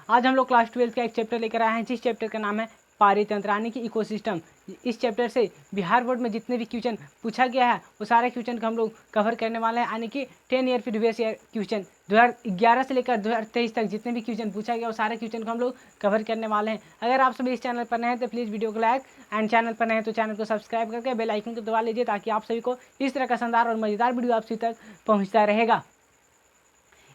S1: आज हम लोग क्लास 12 का एक चैप्टर लेकर आए हैं जिस चैप्टर का नाम है पारितंत्र यानी कि इकोसिस्टम। इस चैप्टर से बिहार बोर्ड में जितने भी क्वेश्चन पूछा गया है वो सारे क्वेश्चन को हम लोग कवर करने वाले हैं, यानी कि 10 ईयर प्रीवियस ईयर क्वेश्चन 2011 से लेकर 2023 तक जितने भी क्वेश्चन पूछा गया वो सारे क्वेश्चन को हम लोग कवर करने वाले हैं। अगर आप सभी इस चैनल पर नए हैं तो प्लीज़ वीडियो को लाइक एंड चैनल पर नए हैं तो चैनल को सब्सक्राइब करके बेल आइकन को दबा लीजिए, ताकि आप सभी को इस तरह का शानदार और मज़ेदार वीडियो आप सभी तक पहुँचता रहेगा।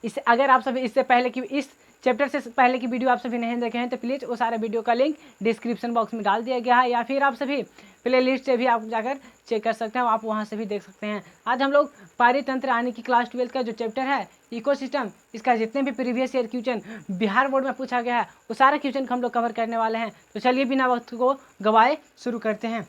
S1: इससे अगर आप सभी इससे पहले की इस चैप्टर से पहले की वीडियो आप सभी नहीं देखे हैं तो प्लीज़ वो सारे वीडियो का लिंक डिस्क्रिप्शन बॉक्स में डाल दिया गया है, या फिर आप सभी प्ले लिस्ट से भी आप जाकर चेक कर सकते हैं, आप वहां से भी देख सकते हैं। आज हम लोग पारितंत्र यानी कि क्लास 12 का जो चैप्टर है इकोसिस्टम, इसका जितने भी previous year question Bihar board में पूछा गया है वो सारे क्वेश्चन को हम लोग कवर करने वाले हैं। तो चलिए बिना वक्त को गवाए शुरू करते हैं।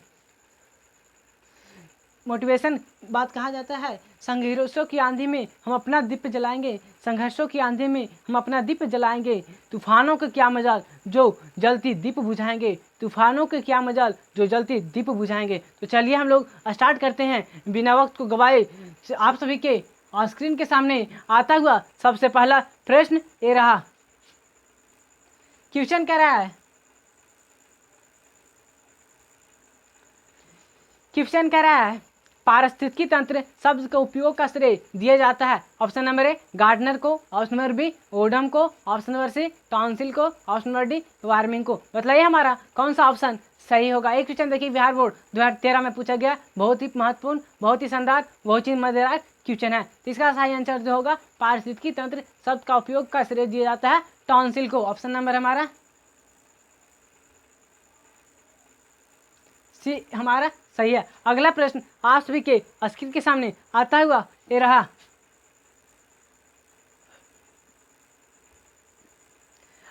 S1: मोटिवेशन बात कहा जाता है, संघर्षों की आंधी में हम अपना दीप जलाएंगे, संघर्षों की आंधी में हम अपना दीप जलाएंगे, तूफानों के क्या मजाल जो जलती दीप बुझाएंगे, तूफानों के क्या मजाल जो जलती दीप बुझाएंगे। तो चलिए हम लोग स्टार्ट करते हैं बिना वक्त को गवाए। आप सभी के स्क्रीन के सामने आता हुआ सबसे पहला प्रश्न ये रहा। क्वेश्चन कह रहा है, क्वेश्चन कह रहा है पारिस्थितिकी तंत्र शब्द का उपयोग का श्रेय दिया जाता है। ऑप्शन नंबर ए गार्डनर को, ऑप्शन नंबर बी ओडम को, ऑप्शन नंबर सी टॉन्सिल को, ऑप्शन नंबर डी वार्मिंग को। बताइए हमारा कौन सा ऑप्शन सही होगा। एक क्वेश्चन देखिए बिहार बोर्ड 2013 में पूछा गया, बहुत ही महत्वपूर्ण, बहुत ही शानदार, बहुत ही मजेदार क्वेश्चन है। तो इसका सही आंसर जो होगा पारिस्थितिकी तंत्र शब्द का उपयोग का श्रेय दिया जाता है टॉन्सिल को। ऑप्शन नंबर हमारा सी हमारा सही है। अगला प्रश्न आप सभी के स्क्रीन के सामने आता हुआ ये रहा।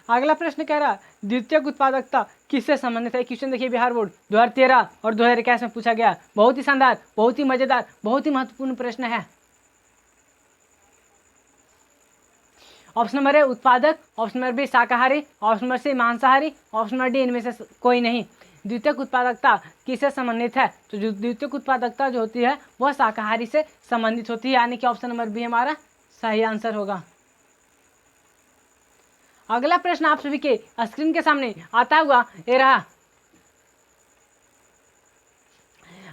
S1: अगला प्रश्न कह रहा द्वितीयक उत्पादकता किससे संबंधित है। क्वेश्चन देखिए बिहार बोर्ड 2013 और 2021 में पूछा गया, बहुत ही शानदार, बहुत ही मजेदार, बहुत ही महत्वपूर्ण प्रश्न है। ऑप्शन नंबर ए उत्पादक, ऑप्शन नंबर बी शाकाहारी, ऑप्शन नंबर सी मांसाहारी, ऑप्शन नंबर डी इनमें से कोई नहीं। द्वितीयक उत्पादकता किससे संबंधित है। तो जो द्वितीयक उत्पादकता जो होती है वह शाकाहारी से संबंधित होती है, यानी कि ऑप्शन नंबर बी हमारा सही आंसर होगा। अगला प्रश्न आप सभी के स्क्रीन के सामने आता हुआ ये रहा।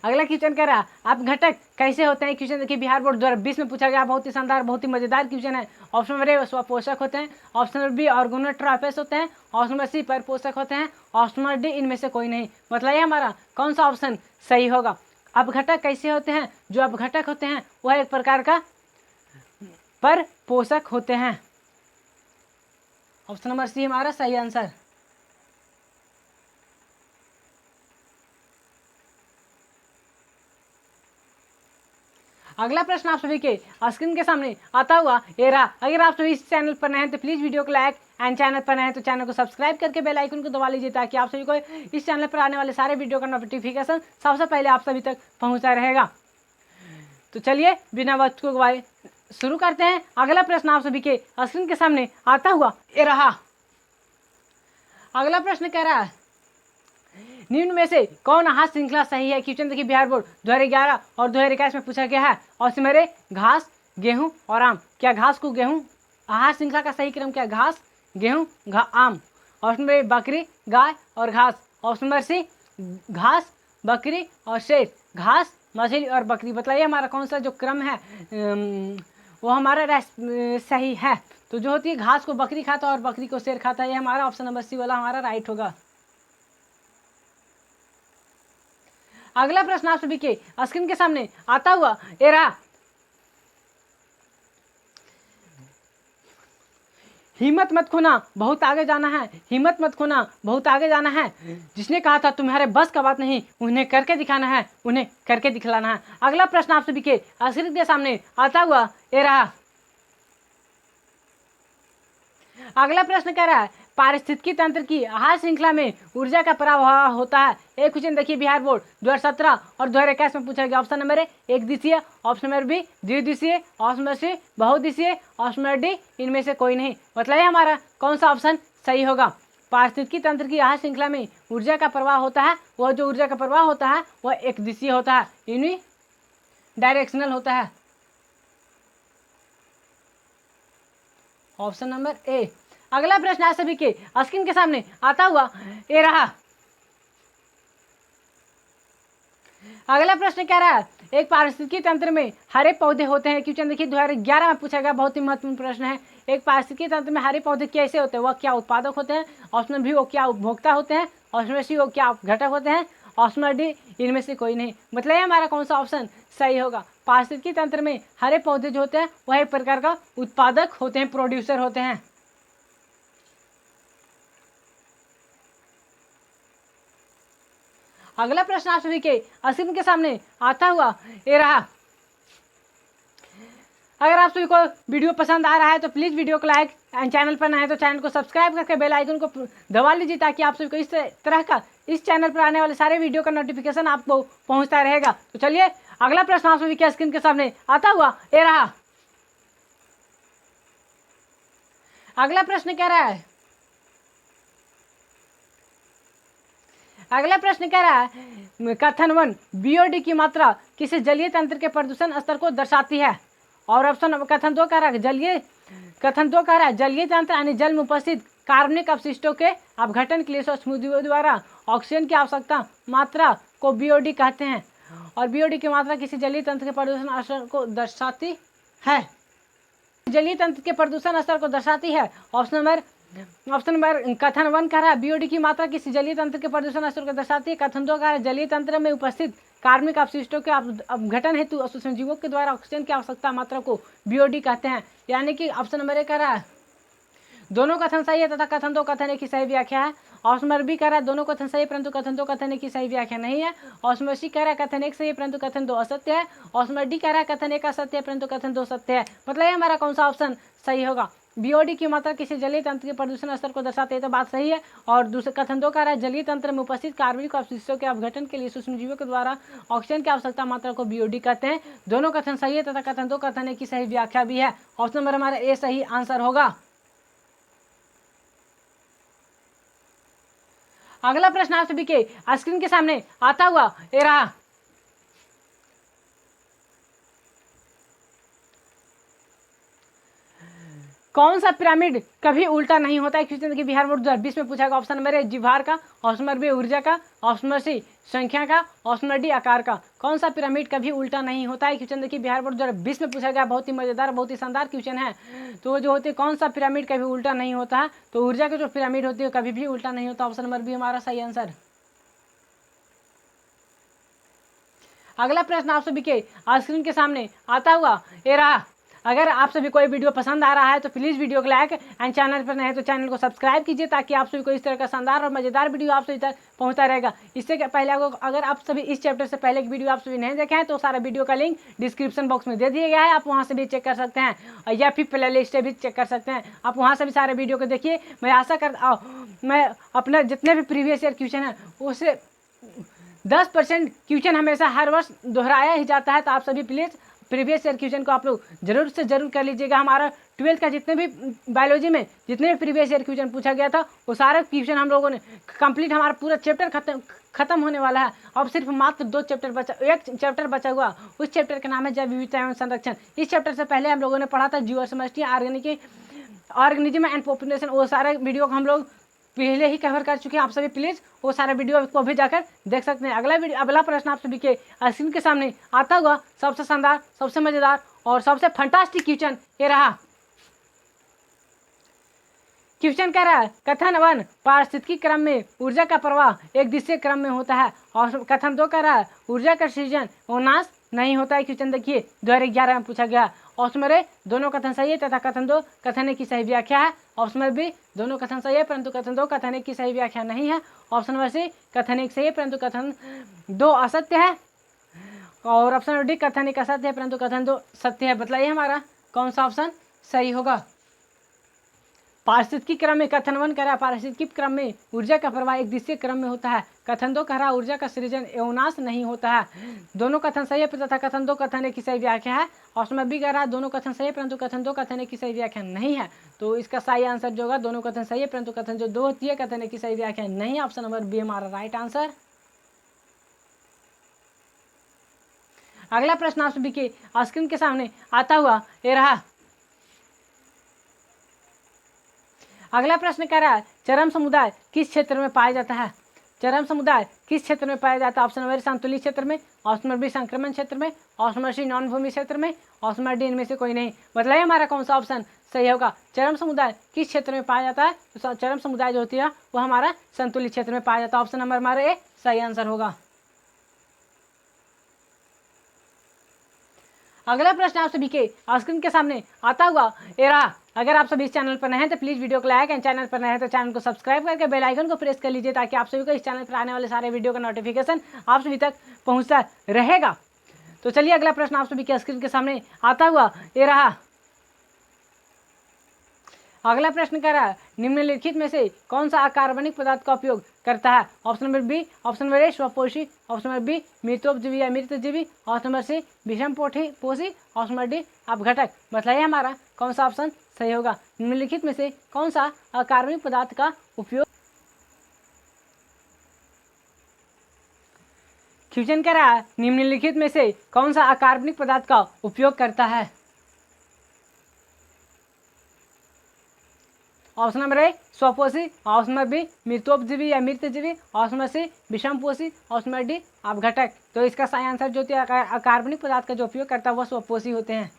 S1: अगला क्वेश्चन कह रहा आप घटक कैसे होते हैं। क्वेश्चन देखिए बिहार बोर्ड 2020 में पूछा गया, बहुत ही शानदार, बहुत ही मजेदार क्वेश्चन है। ऑप्शन नंबर ए स्वपोषक होते हैं, ऑप्शन नंबर बी ऑर्गेनोट्रॉफस होते हैं, ऑप्शन नंबर सी परपोषक होते हैं, ऑप्शन नंबर डी इनमें से कोई नहीं। बताइए हमारा कौन सा ऑप्शन सही होगा। अपघटक कैसे होते हैं। जो अपघटक होते हैं वह एक प्रकार का परपोषक होते हैं। ऑप्शन नंबर सी हमारा सही आंसर। अगला प्रश्न आप सभी के स्क्रीन के सामने आता हुआ ये रहा। अगर आप सभी इस चैनल पर नए हैं तो प्लीज़ वीडियो को लाइक एंड चैनल पर नए हैं तो चैनल को सब्सक्राइब करके बेल आइकन को दबा लीजिए, ताकि आप सभी को इस चैनल पर आने वाले सारे वीडियो का नोटिफिकेशन सबसे पहले आप सभी तक पहुंचता रहेगा। तो चलिए बिना वक्त को गवाए शुरू करते हैं। अगला प्रश्न आप सभी के स्क्रीन के सामने आता हुआ ये रहा। अगला प्रश्न कह रहा है निम्न में से कौन आहार श्रृंखला सही है। क्वेश्चन देखिए बिहार बोर्ड 2011 और 2021 में पूछा गया है। ऑप्शन मेरे घास, गेहूं और आम। क्या घास को गेहूं, आहार श्रृंखला का सही क्रम क्या घास, गेहूं, आम। ऑप्शन नंबर बकरी, गाय और घास। ऑप्शन नंबर सी घास, बकरी और शेर, घास, मछली और बकरी। बताइए हमारा कौन सा जो क्रम है वो हमारा सही है। तो जो होती है घास को बकरी खाता है और बकरी को शेर खाता है, ये हमारा ऑप्शन नंबर सी वाला हमारा राइट होगा। अगला प्रश्न आप सभी के स्क्रीन के सामने आता हुआ ये रहा। हिम्मत मत खोना, बहुत आगे जाना है। हिम्मत मत खोना, बहुत आगे जाना है। जिसने कहा था तुम्हारे बस का बात नहीं, उन्हें करके दिखाना है, उन्हें करके दिखलाना है। अगला प्रश्न आप सभी के स्क्रीन के सामने आता हुआ ये रहा। अगला प्रश्न कह रहा है पारिस्थितिकी तंत्र की आहार श्रृंखला में ऊर्जा का प्रवाह होता है। एक क्वेश्चन देखिए बिहार बोर्ड 2017 और 2021 में पूछा गया। ऑप्शन नंबर ए एक दिशीय, ऑप्शन नंबर बी द्विदिशीय, ऑप्शन नंबर सी बहुदिशीय, ऑप्शन नंबर डी इनमें से कोई नहीं। बताइए हमारा कौन सा ऑप्शन सही होगा। पारिस्थितिकी तंत्र की आहार श्रृंखला में ऊर्जा का प्रवाह होता है, वह जो ऊर्जा का प्रवाह होता है वह एक दिशीय होता है, यूनि डायरेक्शनल होता है। ऑप्शन नंबर ए। अगला प्रश्न आप सभी के स्क्रीन के सामने आता हुआ ये रहा। अगला प्रश्न कह रहा है एक पारिस्थितिकी तंत्र में हरे पौधे होते हैं। क्वेश्चन देखिए 2011 में पूछा गया, बहुत ही महत्वपूर्ण प्रश्न है। एक पारिस्थितिकी तंत्र में हरे पौधे कैसे होते हैं? वह क्या उत्पादक होते हैं? ऑप्शन बी वो क्या उपभोक्ता होते हैं? ऑप्शन सी वो क्या घटक होते हैं? ऑप्शन डी इनमें से कोई नहीं। मतलब हमारा कौन सा ऑप्शन सही होगा? पारिस्थितिकी तंत्र में हरे पौधे जो होते हैं वह एक प्रकार का उत्पादक होते हैं, प्रोड्यूसर होते हैं। अगला प्रश्न आप सभी के स्क्रीन के सामने आता हुआ ये रहा। अगर आप सभी को वीडियो पसंद आ रहा है तो प्लीज़ वीडियो को लाइक एंड चैनल पर नए हैं तो चैनल को सब्सक्राइब करके बेल आइकन को दबा लीजिए ताकि आप सभी को इस तरह का इस चैनल पर आने वाले सारे वीडियो का नोटिफिकेशन आपको पहुंचता रहेगा। तो चलिए अगला प्रश्न आप सभी के स्क्रीन के सामने आता हुआ ये रहा। अगला प्रश्न कह रहा है कथन 1 बीओडी की मात्रा किसी जलीय तंत्र के प्रदूषण स्तर को दर्शाती है। और ऑप्शन कथन 2 कह रहा है जलीय तंत्र यानी जल में उपस्थित कार्बनिक अपशिष्टों के अपघटन के लिए सूक्ष्मजीवों द्वारा ऑक्सीजन की आवश्यकता मात्रा को बीओडी कहते हैं। और बीओडी की मात्रा किसी जलीय तंत्र के प्रदूषण स्तर को दर्शाती है। जलीय तंत्र के प्रदूषण स्तर को दर्शाती है। ऑप्शन नंबर कथन 1 कह रहा है बीओडी की मात्रा किसी जलीय तंत्र के प्रदूषण स्तर को दर्शाती है। कथन 2 कह रहा है जलीय तंत्र में उपस्थित कार्बनिक अपशिष्टों के अपघटन हेतु सूक्ष्मजीवों के द्वारा ऑक्सीजन की आवश्यकता मात्रा को बीओडी कहते हैं। यानी कि ऑप्शन नंबर 1 कह रहा है दोनों कथन सही है तथा कथन 2 कथन एक की सही व्याख्या है। ऑप्शन नंबर बी कह रहा है दोनों कथन सही परंतु कथन 2 कथन एक की सही व्याख्या नहीं है। ऑप्शन नंबर सी कह रहा है कथन 1 सही है परंतु कथन 2 असत्य है। ऑप्शन नंबर डी कह रहा है कथन 1 असत्य है परंतु कथन 2 सत्य है। मतलब ये हमारा कौन सा ऑप्शन सही होगा? बीओडी की मात्रा किसी जलीय तंत्र के प्रदूषण स्तर को दर्शाते हैं तो बात सही है। और दूसरे कथन 2 कह रहा है जलीय तंत्र में उपस्थित कार्बनिक अपशिष्टों के अपघटन के लिए सूक्ष्मजीवों के द्वारा ऑक्सीजन की आवश्यकता मात्रा को बीओडी कहते हैं। दोनों कथन सही है तथा कथन 2 कथन एक की सही व्याख्या भी है। ऑप्शन नंबर हमारा ए सही आंसर होगा। अगला प्रश्न आप सभी के स्क्रीन के सामने आता हुआ ये रहा। कौन सा पिरामिड कभी उल्टा नहीं होता है? क्वेश्चन देखिए बिहार बोर्ड 2020 में पूछा गया। ऑप्शन नंबर ए जीवार का, ऑप्शन नंबर बी ऊर्जा का, ऑप्शन नंबर सी संख्या का, ऑप्शन नंबर डी आकार का। कौन सा पिरामिड कभी उल्टा नहीं होता है? क्वेश्चन देखिए बिहार बोर्ड 2020 में पूछा गया। बहुत ही मजेदार बहुत ही शानदार क्वेश्चन है। तो जो होती है कौन सा पिरामिड कभी उल्टा नहीं होता है? तो ऊर्जा की जो पिरामिड होती है कभी भी उल्टा नहीं होता। ऑप्शन नंबर बी हमारा सही आंसर। अगला प्रश्न आप सभी के स्क्रीन के सामने आता हुआ ये रहा। अगर आप सभी को ये वीडियो पसंद आ रहा है तो प्लीज़ वीडियो को लाइक एंड चैनल पर नए हैं तो चैनल को सब्सक्राइब कीजिए ताकि आप सभी को इस तरह का शानदार और मजेदार वीडियो आप सभी तक पहुंचता रहेगा। इससे पहले अगर आप सभी इस चैप्टर से पहले की वीडियो आप सभी नहीं देखे हैं तो सारा वीडियो का लिंक डिस्क्रिप्शन बॉक्स में दे दिया गया है, आप वहाँ से भी चेक कर सकते हैं या फिर प्ले लिस्ट से भी चेक कर सकते हैं। आप वहाँ से भी सारे वीडियो को देखिए। मैं अपना जितने भी प्रीवियस ईयर क्वेश्चन है उससे 10% क्वेश्चन हमेशा हर वर्ष दोहराया ही जाता है। तो आप सभी प्लीज़ प्रीवियस ईयर क्वेश्चन को आप लोग जरूर से जरूर कर लीजिएगा। हमारा 12th का जितने भी बायोलॉजी में जितने भी प्रीवियस ईयर क्वेश्चन पूछा गया था वो सारे क्वेश्चन हम लोगों ने कंप्लीट, हमारा पूरा चैप्टर खत्म होने वाला है। अब सिर्फ मात्र एक चैप्टर बचा हुआ। उस चैप्टर का नाम है जैव विविधता एवं संरक्षण। इस चैप्टर से पहले हम लोगों ने पढ़ा था जीव समष्टि ऑर्गेनिज्म एंड पॉपुलेशन। वो सारे वीडियो को हम लोग पहले ही कवर कर चुके हैं। आप सभी प्लीज़ वो सारे वीडियो को भी जाकर देख सकते हैं। अगला प्रश्न आप सभी के स्क्रीन के सामने आता हुआ सबसे शानदार सबसे मज़ेदार और सबसे फंटास्टिक क्वेश्चन ये रहा। क्वेश्चन कह रहा है कथन 1 पारिस्थितिकी क्रम में ऊर्जा का प्रवाह एक दिशा क्रम में होता है। और कथन 2 कह रहा है ऊर्जा का सृजन और नाश नहीं होता है। क्वेश्चन देखिए 2011 में पूछा गया। ऑप्शन नंबर ए दोनों कथन सही है तथा कथन 2 कथन एक की सही व्याख्या है। ऑप्शन नंबर बी दोनों कथन सही है परंतु कथन 2 कथन एक की सही व्याख्या नहीं है। ऑप्शन नंबर सी कथन 1 सही है परंतु कथन 2 असत्य है। और ऑप्शन नंबर डी कथन 1 असत्य है परंतु कथन 2 सत्य है। बताइए हमारा कौन सा ऑप्शन सही होगा? पारिस्थितिकी क्रम में कथन 1 कह रहा है पारिस्थितिकी क्रम में ऊर्जा का प्रवाह एक दिशा क्रम में होता है। कथन 2 कह रहा है ऊर्जा का सृजन एवं नाश नहीं होता है। दोनों कथन सही है तथा कथन 2 कथन एक की सही व्याख्या है। ऑप्शन नंबर बी कह रहा है दोनों कथन सही है परंतु कथन 2 कथन एक की सही व्याख्या नहीं है। तो इसका सही आंसर जो होगा दोनों कथन सही है परंतु कथन जो 2 होती है कथन एक की सही व्याख्या नहीं है। ऑप्शन नंबर बी हमारा राइट आंसर। अगला प्रश्न आप सभी के स्क्रीन के सामने आता हुआ ये रहा। अगला प्रश्न कह रहा है चरम समुदाय किस क्षेत्र में पाया जाता है? चरम समुदाय किस क्षेत्र में पाया जाता है? ऑप्शन नंबर संतुलित क्षेत्र में, ऑप्शन नंबर बी संक्रमण क्षेत्र में, ऑप्शन नंबर सी नॉन भूमि क्षेत्र में, ऑप्शन नंबर डी इनमें से कोई नहीं। बताइए हमारा कौन सा ऑप्शन सही होगा। चरम समुदाय किस क्षेत्र में पाया जाता है? तो चरम समुदाय जो होती है वो हमारा संतुलित क्षेत्र में पाया जाता है। ऑप्शन नंबर हमारा ए सही आंसर होगा। अगला प्रश्न आप सभी के स्क्रीन के सामने आता हुआ ये रहा। अगर आप सभी इस चैनल पर नए हैं तो प्लीज़ वीडियो को लाइक एंड चैनल पर नए हैं तो चैनल को सब्सक्राइब करके बेल आइकन को प्रेस कर लीजिए ताकि आप सभी को इस चैनल पर आने वाले सारे वीडियो का नोटिफिकेशन आप सभी तक पहुंचता रहेगा। तो चलिए अगला प्रश्न आप सभी के स्क्रीन के सामने आता हुआ ये रहा। अगला प्रश्न कह रहा है निम्नलिखित में से कौन सा अकार्बनिक पदार्थ का उपयोग करता है? Option number B, option number A स्वपोषी, ऑप्शन नंबर बी मृतोपजीवी या मृतजीवी, ऑप्शन नंबर सी विषम पोषी, ऑप्शन नंबर डी अपघटक। बताइए हमारा कौन सा ऑप्शन सही होगा। निम्नलिखित में से कौन सा अकार्बनिक पदार्थ का उपयोग क्वेश्चन कह रहा है निम्नलिखित में से कौन सा अकार्बनिक पदार्थ का उपयोग करता है? ऑप्शन नंबर ए स्वपोषी, ऑप्शन नंबर बी मृतोपजीवी या मृतजीवी, ऑप्शन नंबर सी विषमपोषी, ऑप्शन नंबर डी अपघटक। तो इसका सही आंसर जो अकार्बनिक पदार्थ का जो उपयोग करता है वह स्वपोषी होते हैं।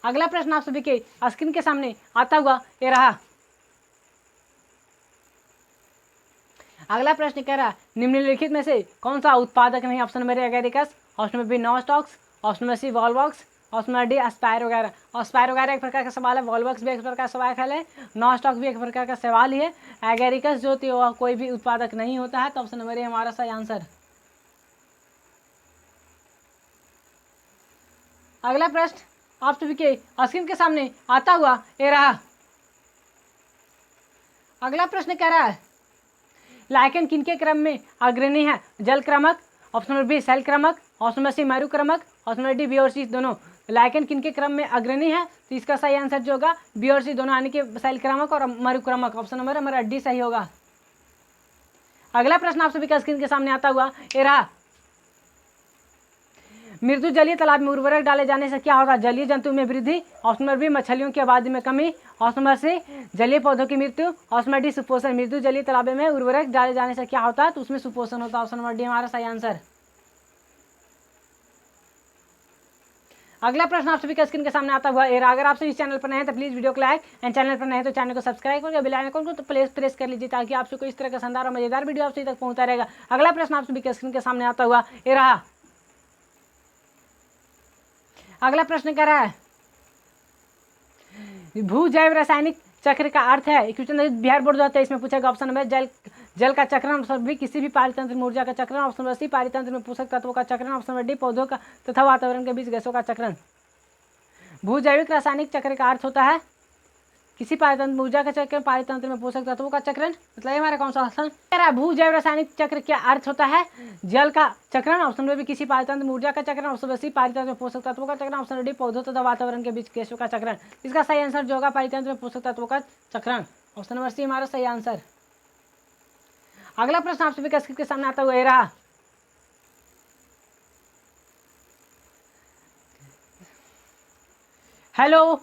S1: अगला प्रश्न आप सभी के स्क्रीन के सामने आता हुआ ये रहा। अगला प्रश्न कह रहा है निम्नलिखित में से कौन सा उत्पादक नहीं? Option number A Agaricus, option number B Nostocs, option number C Volvox, option number D एस्पायर वगैरह। एस्पायर वगैरह एक प्रकार का सवाल है, वॉलवॉक्स भी एक प्रकार का सवाल है, नॉस्टॉक भी एक प्रकार का सवाल ही है। एगेरिकस जो होती है वह कोई भी उत्पादक नहीं होता है। तो ऑप्शन नंबर ए हमारा सही आंसर। अगला प्रश्न आप सभी के स्क्रीन के सामने आता हुआ ये रहा। अगला प्रश्न कह रहा है लाइकेन किनके क्रम में अग्रणी है? जल क्रमक, ऑप्शन नंबर बी सेल क्रमक, ऑप्शन नंबर सी मरु क्रमक, ऑप्शन नंबर डी बी और सी दोनों। लाइकेन किनके क्रम में अग्रणी है? तो इसका सही आंसर जो होगा बी और सी दोनों यानी कि सेल क्रमक और मरु क्रमक। ऑप्शन नंबर हमारा डी सही होगा। अगला प्रश्न आप सभी का स्क्रीन के सामने आता हुआ ये रहा। मृदु जलीय तालाब में उर्वरक डाले जाने से क्या होता है? जलीय जंतु में वृद्धि, ऑप्शन नंबर बी मछलियों की आबादी में कमी, ऑप्शन नंबर सी जलीय पौधों की मृत्यु, ऑप्शन नंबर डी सुपोषण। मृदु जलीय तालाब में उर्वरक डाले जाने से क्या होता है? तो उसमें सुपोषण होता है। ऑप्शन नंबर डी हमारा सही आंसर। अगला प्रश्न आप सभी का स्क्रीन के सामने आता हुआ है। अगर आप सभी इस चैनल पर नए हैं तो प्लीज वीडियो को लाइक एंड चैनल पर नए हैं तो चैनल को सब्सक्राइब करके बेल आइकन को तो प्रेस कर लीजिए ताकि आप सभी को इस तरह का शानदार और मजेदार वीडियो आप सभी तक पहुंचता रहेगा। अगला प्रश्न आप सभी के स्क्रीन के सामने आता हुआ ये रहा। अगला प्रश्न कह रहा है भू जैव रासायनिक चक्र का अर्थ है। क्वेश्चन बिहार बोर्ड 2023 में पूछेगा। ऑप्शन नंबर जल का चक्रण, ऑप्शन बी किसी भी पारितंत्र में ऊर्जा का चक्रण, ऑप्शन नंबर सी पारितंत्र में पोषक तत्वों का चक्रण, ऑप्शन नंबर डी पौधों का तथा वातावरण के बीच गैसों का चक्रण। भू जैविक रासायनिक चक्र का अर्थ होता है किसी पारितंत्र में ऊर्जा का चक्रण, पारितंत्र में पोषक तत्वों का चक्रण। मतलब हमारा कौन सा ऑप्शन कह रहा है भू जैव रासायनिक चक्र क्या अर्थ होता है? जल का चक्रण, ऑप्शन में भी किसी पारितंत्र में ऊर्जा का चक्रण, ऑप्शन में सी पारितंत्र में पोषक तत्वों का चक्रण, ऑप्शन डी पौधों तथा वातावरण के बीच गैसों का चक्रण। इसका सही आंसर जो होगा पारितंत्र में पोषक तत्वों का चक्रण। ऑप्शन नंबर सी हमारा सही आंसर। अगला प्रश्न आप सभी का स्क्रीन के सामने आता हुआ ये रहा। हेलो,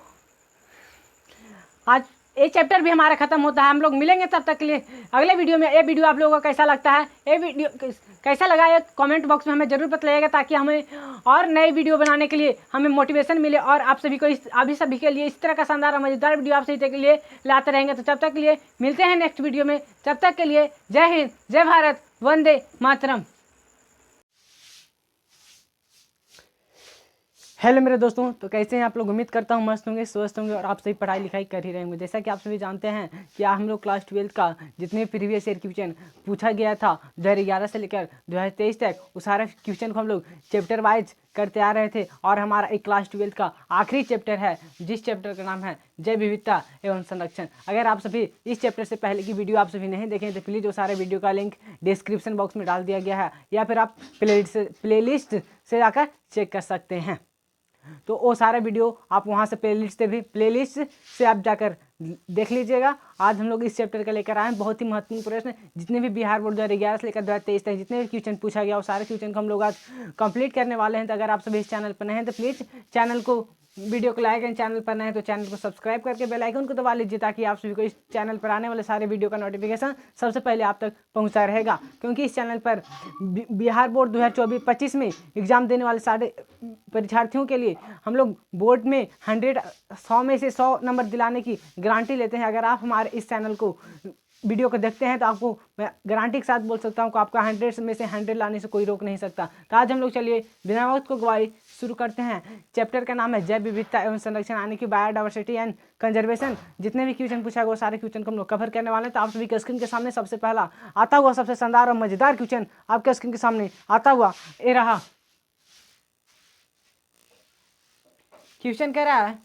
S1: आज ये चैप्टर भी हमारा खत्म होता है। हम लोग मिलेंगे तब तक के लिए अगले वीडियो में। ये वीडियो आप लोगों को कैसा लगता है, ये वीडियो कैसा लगा ये कमेंट बॉक्स में हमें जरूर बताइएगा ताकि हमें और नए वीडियो बनाने के लिए हमें मोटिवेशन मिले और आप सभी को अभी सभी के लिए इस तरह का शानदार और मजेदार वीडियो आप सभी के लिए लाते रहेंगे। तो तब तक के लिए मिलते हैं नेक्स्ट वीडियो में। तब तक के लिए जय हिंद, जय भारत, वंदे मातरम। हेलो मेरे दोस्तों, तो कैसे हैं आप लोग? उम्मीद करता हूँ मस्त होंगे, स्वस्थ होंगे और आप सभी पढ़ाई लिखाई कर ही रहे होंगे। जैसा कि आप सभी जानते हैं कि हम लोग क्लास 12 का जितने प्रीवियस ईयर क्वेश्चन पूछा गया था 2011 से लेकर 2023 तक, उस सारे क्वेश्चन को हम लोग चैप्टर वाइज करते आ रहे थे। और हमारा एक क्लास 12 का आखिरी चैप्टर है जिस चैप्टर का नाम है जैव विविधता एवं संरक्षण। अगर आप सभी इस चैप्टर से पहले की वीडियो आप सभी नहीं देखें तो प्लीज़ वो सारे वीडियो का लिंक डिस्क्रिप्शन बॉक्स में डाल दिया गया है या फिर आप प्लेलिस्ट से जाकर चेक कर सकते हैं। तो वो सारा वीडियो आप वहाँ से प्लेलिस्ट से आप जाकर देख लीजिएगा। आज हम लोग इस चैप्टर का लेकर आए हैं बहुत ही महत्वपूर्ण प्रश्न। जितने भी बिहार बोर्ड 2011 से लेकर 2023 तक जितने भी क्वेश्चन पूछा गया वो सारे क्वेश्चन को हम लोग आज कंप्लीट करने वाले हैं। तो अगर आप सभी इस चैनल पर नए हैं तो प्लीज़ चैनल को वीडियो को लाइक एंड चैनल पर नए हैं तो चैनल को सब्सक्राइब करके बेल आइकन को दबा लीजिए ताकि आप सभी को इस चैनल पर आने वाले सारे वीडियो का नोटिफिकेशन सबसे पहले आप तक पहुंचता रहेगा। क्योंकि इस चैनल पर बिहार बोर्ड 2024-25 में एग्जाम देने वाले सारे परीक्षार्थियों के लिए हम लोग बोर्ड में 100 में से 100 नंबर दिलाने की गारंटी लेते हैं। अगर आप हमारे इस चैनल को वीडियो को देखते हैं तो आपको मैं गारंटी के साथ बोल सकता हूँ कि आपका 100 में से 100 लाने से कोई रोक नहीं सकता। तो आज हम लोग चलिए बिना वक्त को गवाई शुरू करते हैं। चैप्टर का नाम है जैव विविधता एवं संरक्षण यानी कि बायोडाइवर्सिटी एंड कंजर्वेशन। जितने भी क्वेश्चन पूछा गया वो सारे क्वेश्चन को हम लोग कवर करने वाले हैं। तो आप सभी के स्क्रीन के सामने सबसे पहला आता हुआ सबसे शानदार और मजेदार क्वेश्चन आपके स्क्रीन के सामने आता हुआ ये रहा। क्वेश्चन कह रहा है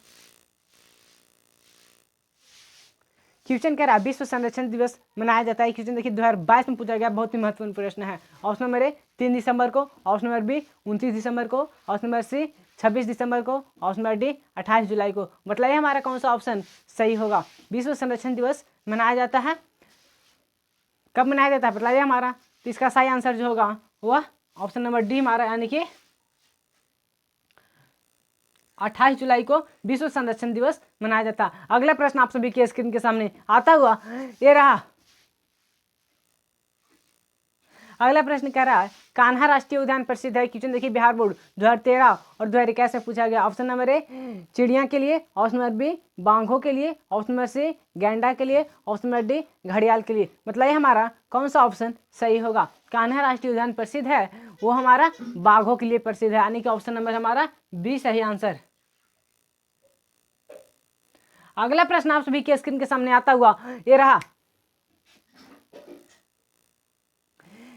S1: विश्व संरक्षण दिवस मनाया जाता है। क्वेश्चन देखिए 2022 में पूछा गया, बहुत ही महत्वपूर्ण प्रश्न है। ऑप्शन नंबर ए 3 दिसंबर को, ऑप्शन नंबर बी 29 दिसंबर को, ऑप्शन नंबर सी 26 दिसंबर को, ऑप्शन नंबर डी 28 जुलाई को। बताइए हमारा कौन सा ऑप्शन सही होगा। विश्व संरक्षण दिवस मनाया जाता है, कब मनाया जाता है बताइए हमारा। तो इसका सही आंसर जो होगा वह ऑप्शन नंबर डी हमारा यानी कि 28 जुलाई को विश्व संरक्षण दिवस मनाया जाता है। अगला प्रश्न आप सभी के स्क्रीन के सामने आता हुआ ये रहा। अगला प्रश्न कह रहा है कान्हा राष्ट्रीय उद्यान प्रसिद्ध है। क्वेश्चन देखिए बिहार बोर्ड 2013 और 2021 में पूछा गया। ऑप्शन नंबर ए चिड़िया के लिए, ऑप्शन नंबर बी बाघों के लिए, ऑप्शन नंबर सी गैंडा के लिए, ऑप्शन नंबर डी घड़ियाल के लिए। मतलब हमारा कौन सा ऑप्शन सही होगा। कान्हा राष्ट्रीय उद्यान प्रसिद्ध है वो हमारा बाघों के लिए प्रसिद्ध है यानी कि ऑप्शन नंबर हमारा बी सही आंसर। अगला प्रश्न आप सभी के स्क्रीन के सामने आता हुआ ये रहा।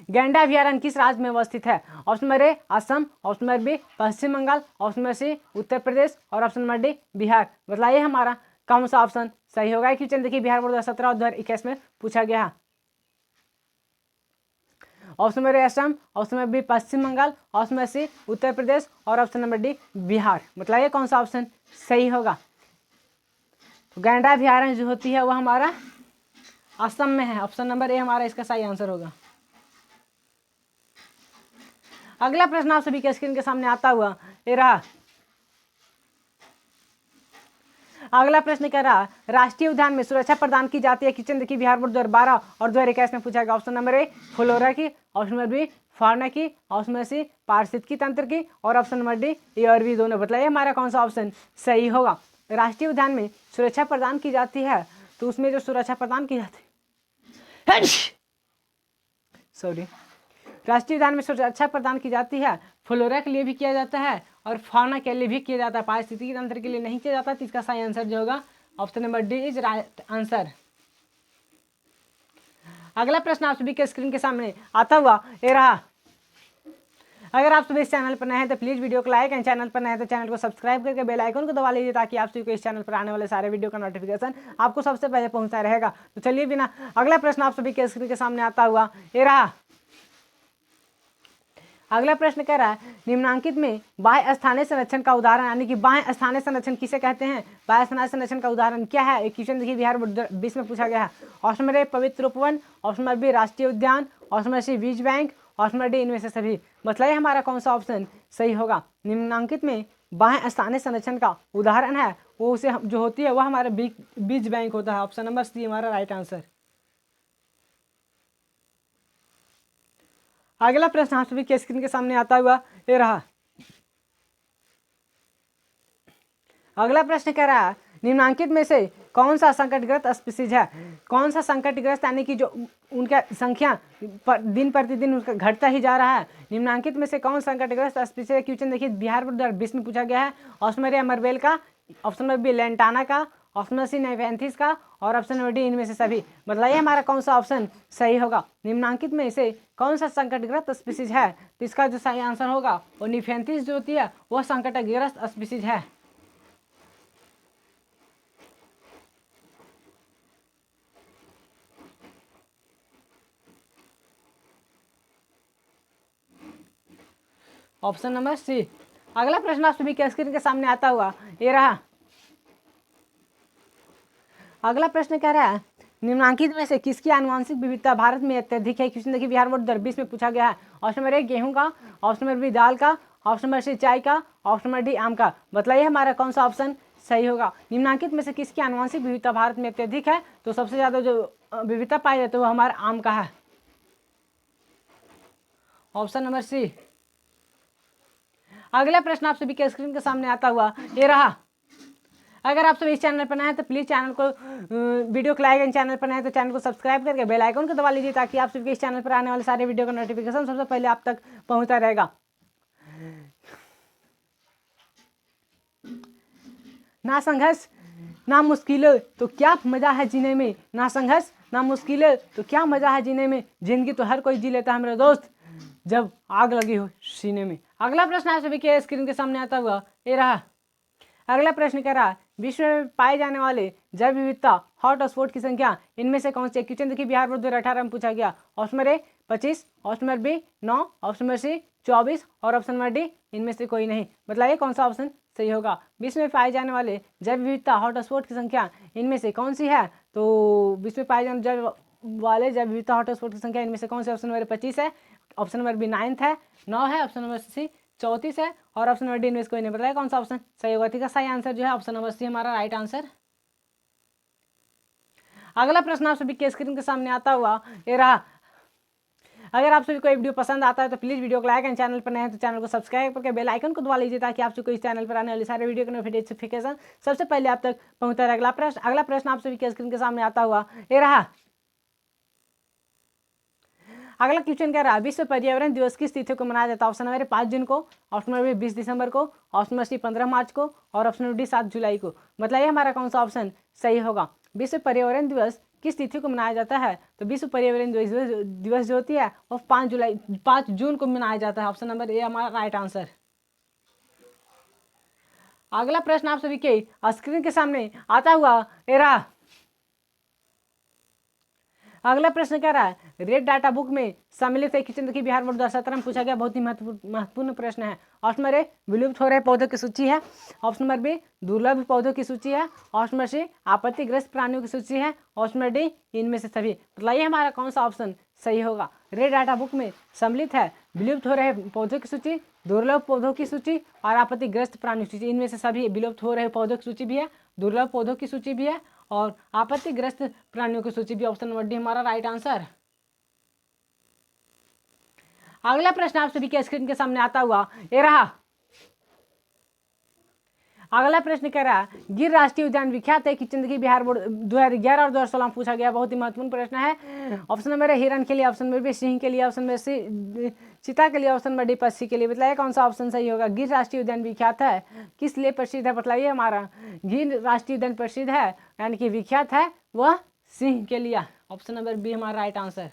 S1: गैंडा अभयारण्य किस राज्य में अवस्थित है। Option number A Assam, option number B Paschim Bangal, option number C Uttar Pradesh और ऑप्शन नंबर डी बिहार। बताइए हमारा कौन सा ऑप्शन सही होगा। क्वेश्चन देखिए बिहार बोर्ड 2017 और 2021 में पूछा गया है। Option number A Assam, option number B Paschim Bangal, option number C Uttar Pradesh और ऑप्शन नंबर डी बिहार। बताइए कौन सा ऑप्शन सही होगा। तो गैंडा अभयारण्य जो होती है वह हमारा असम में है। ऑप्शन नंबर ए हमारा इसका सही आंसर होगा। अगला प्रश्न आप सभी के स्क्रीन के सामने आता हुआ ये रहा। अगला प्रश्न कह रहा राष्ट्रीय उद्यान में सुरक्षा प्रदान की जाती है। क्वेश्चन देखिए बिहार बोर्ड 2012 और 2021 में पूछा गया। ऑप्शन नंबर ए फ्लोरा की, ऑप्शन नंबर बी फाउना की, ऑप्शन नंबर सी पारिस्थितिकी तंत्र की और ऑप्शन नंबर डी ए और बी दोनों। बताइए हमारा कौन सा ऑप्शन सही होगा। राष्ट्रीय उद्यान में सुरक्षा प्रदान की जाती है तो उसमें जो सुरक्षा प्रदान की जाती है राष्ट्रीय उद्यान में सुरक्षा प्रदान की जाती है फ्लोरा के लिए भी किया जाता है और फाउना के लिए भी किया जाता है, पारिस्थितिकी तंत्र के लिए नहीं किया जाता। तो इसका सही आंसर जो होगा option number D is right answer. अगला प्रश्न आप सभी के स्क्रीन के सामने आता हुआ ये रहा। अगर आप सभी इस चैनल पर नए हैं तो प्लीज़ वीडियो को लाइक एंड चैनल पर नए हैं तो चैनल को सब्सक्राइब करके बेल आइकन को दबा लीजिए ताकि आप सभी को इस चैनल पर आने वाले सारे वीडियो का नोटिफिकेशन आपको सबसे पहले पहुंचता रहेगा। तो चलिए बिना अगला प्रश्न आप सभी के स्क्रीन के सामने आता हुआ ये रहा। अगला प्रश्न कह रहा है निम्नांकित में बाह्य स्थानीय संरक्षण का उदाहरण यानी कि बाह्य स्थानीय संरक्षण किसे कहते हैं। बाह्य स्थानीय संरक्षण का उदाहरण क्या है। एक क्वेश्चन देखिए बिहार बोर्ड 20 में पूछा गया है। ऑप्शन नंबर ए पवित्र उपवन, ऑप्शन नंबर बी राष्ट्रीय उद्यान, ऑप्शन नंबर सी बीज बैंक, ऑप्शन नंबर डी इनमें से सभी। बताइए हमारा कौन सा ऑप्शन सही होगा। निम्नांकित में बाह्य स्थानीय संरक्षण का उदाहरण है वो उसे जो होती है वह हमारा बीज बैंक होता है। ऑप्शन नंबर सी हमारा राइट आंसर। अगला प्रश्न आप सभी के स्क्रीन के सामने आता हुआ ये रहा। अगला प्रश्न कह रहा है निम्नांकित में से कौन सा संकटग्रस्त स्पीसीज है। कौन सा संकटग्रस्त यानी कि जो उनका संख्या दिन प्रतिदिन उसका घटता ही जा रहा है। निम्नांकित में से कौन संकटग्रस्त स्पीसीज है। क्वेश्चन देखिए बिहार बोर्ड 2020 में पूछा गया है। ऑप्शन नंबर ए अमरबेल का, ऑप्शन नंबर बी लेंटाना का, ऑप्शन नंबर सी नेफेंथिस का और ऑप्शन नंबर डी इनमें से सभी। बताइए हमारा कौन सा ऑप्शन सही होगा। निम्नांकित में से कौन सा संकटग्रस्त स्पीसीज है। तो इसका जो सही आंसर होगा वो नेफेंथिस जो होती है वह संकटग्रस्त स्पीसीज है। Option number C. अगला प्रश्न आप सभी के स्क्रीन के सामने आता हुआ ये रहा। अगला प्रश्न कह रहा है निम्नांकित में से किसकी आनुवंशिक विविधता भारत में अत्यधिक है। क्वेश्चन देखिए बिहार बोर्ड 2020 में पूछा गया है। ऑप्शन नंबर ए गेहूं का, ऑप्शन नंबर बी दाल का, ऑप्शन नंबर सी चाय का, ऑप्शन नंबर डी आम का। बताइए हमारा कौन सा ऑप्शन सही होगा। निम्नांकित में से किसकी आनुवंशिक विविधता भारत में अत्यधिक है? तो सबसे ज्यादा जो विविधता पाई जाती है वो हमारा आम का है, ऑप्शन नंबर सी। अगला प्रश्न आप सभी के स्क्रीन के सामने आता हुआ ये रहा। अगर आप सभी इस चैनल पर नए हैं तो प्लीज चैनल को वीडियो को लाइक एंड चैनल पर नए हैं तो चैनल को सब्सक्राइब करके बेल आइकन को दबा लीजिए ताकि आप सभी के इस चैनल पर आने वाले सारे वीडियो का नोटिफिकेशन सबसे पहले आप तक पहुंचता रहेगा। ना संघर्ष ना मुश्किल तो क्या मजा है जीने में, ना संघर्ष ना मुश्किल तो क्या मजा है जीने में, जिंदगी तो हर कोई जी लेता है मेरे दोस्त जब आग लगी हो सीने में। अगला प्रश्न आप सभी के स्क्रीन के सामने आता हुआ ये रहा। अगला प्रश्न कह रहा है विश्व में पाए जाने वाले जैव विविधता हॉटस्पॉट की संख्या इनमें से कौन से? क्वेश्चन देखिए बिहार बोर्ड 2018 में पूछा गया। Option number A 25, option number B 9, option number C 24 और ऑप्शन नंबर डी इनमें से कोई नहीं। बताइए कौन सा ऑप्शन सही होगा। विश्व में पाए जाने वाले जैव विविधता हॉटस्पॉट की संख्या इनमें से कौन सी है? तो विश्व में पाए जाने वाले जैव विविधता हॉटस्पॉट की संख्या इनमें से कौन से? ऑप्शन नंबर 25 है, ऑप्शन नंबर बी 9 है, 9 है, ऑप्शन नंबर सी 34 है और ऑप्शन नंबर डी इनमें से कोई नहीं। बताया कौन सा ऑप्शन सही होगा। ठीक है, सही आंसर जो है ऑप्शन नंबर सी हमारा राइट आंसर। अगला प्रश्न आप सभी के स्क्रीन के सामने आता हुआ ये रहा। अगर आप सभी को वीडियो पसंद आता है तो प्लीज वीडियो को लाइक एंड चैनल पर नए हैं तो चैनल को सब्सक्राइब करके बेल आइकन को दबा लीजिए ताकि आप सभी को इस चैनल पर आने वाले सारे वीडियो का नोटिफिकेशन सबसे पहले आप तक पहुंचता रहे। अगला प्रश्न आप सभी के स्क्रीन के सामने आता हुआ ये रहा। अगला क्वेश्चन कह रहा है विश्व पर्यावरण दिवस किस तिथि को मनाया जाता है? ऑप्शन नंबर 5 जून को, ऑप्शन नंबर 20 दिसंबर को, ऑप्शन नंबर सी 15 मार्च को और ऑप्शन नंबर डी 7 जुलाई को। बताइए हमारा कौन सा ऑप्शन सही होगा। विश्व पर्यावरण दिवस किस तिथि को मनाया जाता है? तो विश्व पर्यावरण दिवस जो होती है वो 5 जून को मनाया जाता है। ऑप्शन नंबर ए हमारा राइट आंसर। अगला प्रश्न आप सभी के स्क्रीन के सामने आता हुआ ये रहा। अगला प्रश्न कह रहा है रेड डाटा बुक में सम्मिलित है क्वेश्चन देखिए बिहार बोर्ड 2017 में पूछा गया, बहुत ही महत्वपूर्ण प्रश्न है। ऑप्शन नंबर ए विलुप्त हो रहे पौधों की सूची है, ऑप्शन नंबर बी दुर्लभ पौधों की सूची है, ऑप्शन नंबर सी आपत्तिग्रस्त प्राणियों की सूची है, ऑप्शन नंबर डी इनमें से सभी। बताइए हमारा कौन सा ऑप्शन सही होगा। रेड डाटा बुक में सम्मिलित है विलुप्त हो रहे पौधों की सूची, दुर्लभ पौधों की सूची और आपत्तिग्रस्त प्राणियों की सूची। इनमें से सभी विलुप्त हो रहे पौधों की सूची भी है, दुर्लभ पौधों की सूची भी है और आपत्तिग्रस्त प्राणियों की सूची भी। ऑप्शन नंबर डी हमारा राइट आंसर। अगला प्रश्न आप सभी के स्क्रीन के सामने आता हुआ ये रहा। अगला प्रश्न कह रहा है गिर राष्ट्रीय उद्यान विख्यात है क्वेश्चन देखिए बिहार बोर्ड 2011 और 2016 में पूछा गया, बहुत ही महत्वपूर्ण प्रश्न है। ऑप्शन नंबर है हिरन के लिए, ऑप्शन नंबर बी सिंह के लिए, ऑप्शन नंबर सी चीता के लिए, ऑप्शन नंबर डी पक्षी के लिए। बताइए कौन सा ऑप्शन सही होगा। गिर राष्ट्रीय उद्यान विख्यात है किस लिए प्रसिद्ध है? बताइए हमारा गिर राष्ट्रीय उद्यान प्रसिद्ध है यानी कि विख्यात है वह सिंह के लिए। ऑप्शन नंबर बी हमारा राइट आंसर।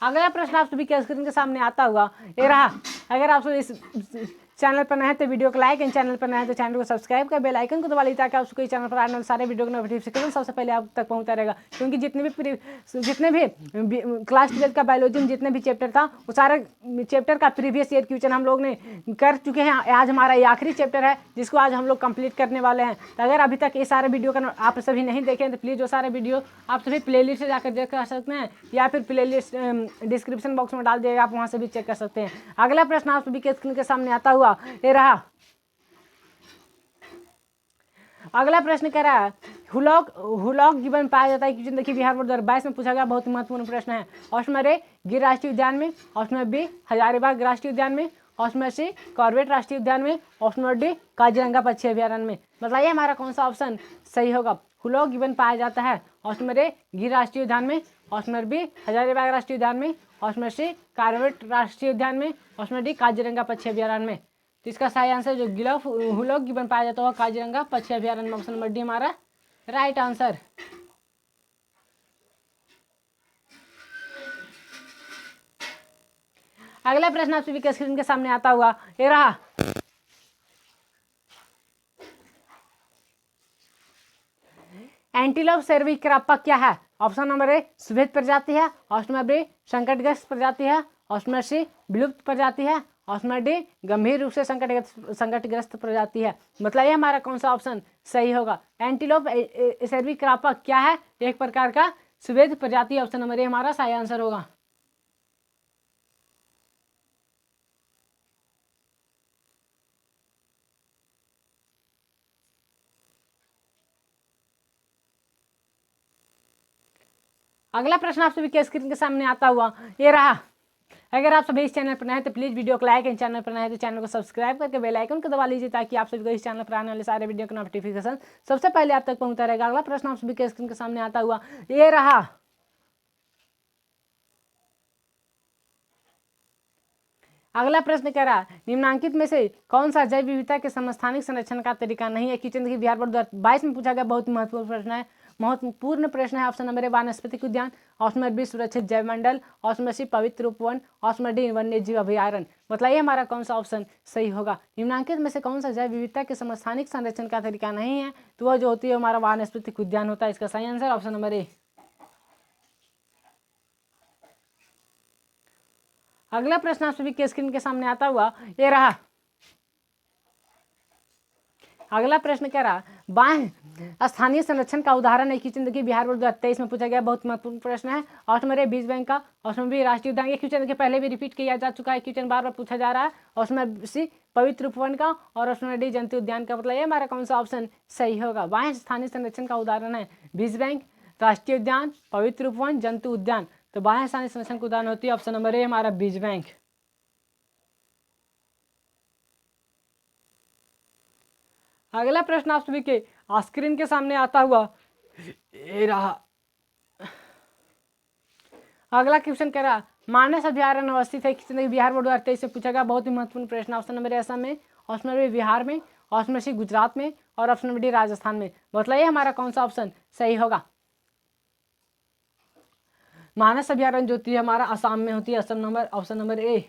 S1: अगला प्रश्न आप सभी के स्क्रीन के सामने आता हुआ ये रहा। अगर आप सभी इस चैनल पर नए हैं तो वीडियो को लाइक एंड चैनल पर नए हैं तो चैनल को सब्सक्राइब कर बेल आइकन को दबा लीजिए ताकि आपको इस चैनल पर आने वाले सारे वीडियो का नोटिफिकेशन सबसे पहले आप तक पहुंचता रहेगा। क्योंकि जितने भी क्लास 12 का बायोलॉजी में जितने भी चैप्टर था वो सारे चैप्टर का प्रीवियस ईयर क्वेश्चन हम लोग ने कर चुके हैं। आज हमारा ये आखिरी चैप्टर है जिसको आज हम लोग कंप्लीट करने वाले हैं। तो अगर अभी तक ये सारे वीडियो का आप सभी नहीं देखें तो प्लीज़ वो सारे वीडियो आप सभी प्ले लिस्ट से जाकर देख कर सकते हैं या फिर प्ले लिस्ट डिस्क्रिप्शन बॉक्स में डाल दिएगा, आप वहाँ से भी चेक कर सकते हैं। अगला प्रश्न आप सभी के स्क्रीन के सामने आता हुआ ये रहा। अगला प्रश्न कह रहा है हुलॉक जीवन पाया जाता है क्वेश्चन देखिए बिहार बोर्ड 2022 में पूछा गया, बहुत ही महत्वपूर्ण प्रश्न है। ऑप्शन नंबर ए गिर राष्ट्रीय उद्यान में, ऑप्शन नंबर बी हजारीबाग राष्ट्रीय उद्यान में, ऑप्शन नंबर सी कॉर्बेट राष्ट्रीय उद्यान में, ऑप्शन नंबर डी काजीरंगा पक्षी अभ्यारण्य में। बताइए हमारा कौन सा ऑप्शन सही होगा। हुलॉक जीवन पाया जाता है ऑप्शन नंबर ए गिर राष्ट्रीय उद्यान में, ऑप्शन नंबर बी हजारीबाग राष्ट्रीय उद्यान में, ऑप्शन नंबर सी कॉर्बेट राष्ट्रीय उद्यान में, ऑप्शन नंबर डी काजीरंगा पक्षी अभ्यारण्य में। तो इसका सही आंसर जो हुलॉक गिवन पाया जाता है काजीरंगा पक्षी अभ्यारण्य में। ऑप्शन नंबर डी हमारा राइट आंसर। अगला प्रश्न आप सभी के स्क्रीन के सामने आता हुआ ये रहा। एंटीलोप सेर्विकराप्पा क्या है? ऑप्शन नंबर ए सुभेद प्रजाति है, ऑप्शन नंबर बी संकटग्रस्त प्रजाति है, ऑप्शन नंबर सी विलुप्त प्रजाति है, ऑप्शन नंबर डी गंभीर रूप से संकटग्रस्त प्रजाति है। मतलब ये हमारा कौन सा ऑप्शन सही होगा। एंटीलोप सेर्विकराप्पा क्या है? एक प्रकार का सुभेद प्रजाति। ऑप्शन नंबर ए हमारा सही आंसर होगा। अगला प्रश्न आप सभी के स्क्रीन के सामने आता हुआ ये रहा। अगर आप सभी इस चैनल पर नए हैं तो प्लीज़ वीडियो को लाइक एंड चैनल पर नए हैं तो चैनल को सब्सक्राइब करके बेल आइकन को दबा लीजिए ताकि आप सभी को इस चैनल पर आने वाले सारे वीडियो का नोटिफिकेशन सबसे पहले आप तक पहुंचता रहेगा। अगला प्रश्न आप सभी के स्क्रीन के सामने आता हुआ ये रहा। अगला प्रश्न कह रहा निम्नांकित में से कौन सा जैव विविधता के समस्थानिक संरक्षण का तरीका नहीं है। किचन की बिहार बोर्ड 2022 में पूछा गया बहुत महत्वपूर्ण प्रश्न है। ऑप्शन नंबर ए वानस्पतिक उद्यान, ऑप्शन नंबर बी सुरक्षित जैव मंडल, ऑप्शन नंबर सी पवित्र उपवन, ऑप्शन नंबर डी वन्य जीव अभयारण्य। बताइए हमारा कौन सा ऑप्शन सही होगा। निम्नांकित में से कौन सा जैव विविधता के समस्थानिक संरक्षण का तरीका नहीं है, तो वह जो होती है हमारा वानस्पतिक उद्यान होता है। इसका सही आंसर ऑप्शन नंबर ए। अगला प्रश्न आप सभी के स्क्रीन के सामने आता हुआ ये रहा। अगला प्रश्न कह रहा बाह्य स्थानीय संरक्षण का उदाहरण है। क्वेश्चन देखिए बिहार बोर्ड 2023 में पूछा गया बहुत महत्वपूर्ण प्रश्न है। ऑप्शन नंबर ए बीज बैंक का, ऑप्शन नंबर बी राष्ट्रीय उद्यान। ये क्वेश्चन देखिए पहले भी रिपीट किया जा चुका है, क्वेश्चन बार बार पूछा जा रहा है। ऑप्शन नंबर सी पवित्र उपवन का और ऑप्शन नंबर डी जंतु उद्यान का। मतलब ये हमारा कौन सा ऑप्शन सही होगा। बाह्य स्थानीय संरक्षण का उदाहरण है बीज बैंक, राष्ट्रीय उद्यान, पवित्र उपवन, जंतु उद्यान। तो बाह्य स्थानीय संरक्षण का उदाहरण होती है ऑप्शन नंबर ए हमारा बीज बैंक। अगला प्रश्न आप सभी के स्क्रीन के सामने आता हुआ ये रहा। अगला क्वेश्चन कह रहा मानस अभयारण्य अवस्थित है। किसी ने बिहार बोर्ड 2023 से पूछा गया बहुत ही महत्वपूर्ण प्रश्न। ऑप्शन नंबर असम में, ऑप्शन नंबर बिहार में, ऑप्शन नंबर सी गुजरात में और ऑप्शन नंबर डी राजस्थान में। बताइए हमारा कौन सा ऑप्शन सही होगा। मानस अभयारण्य जो होती है हमारा असम में होती है। ऑप्शन नंबर ए।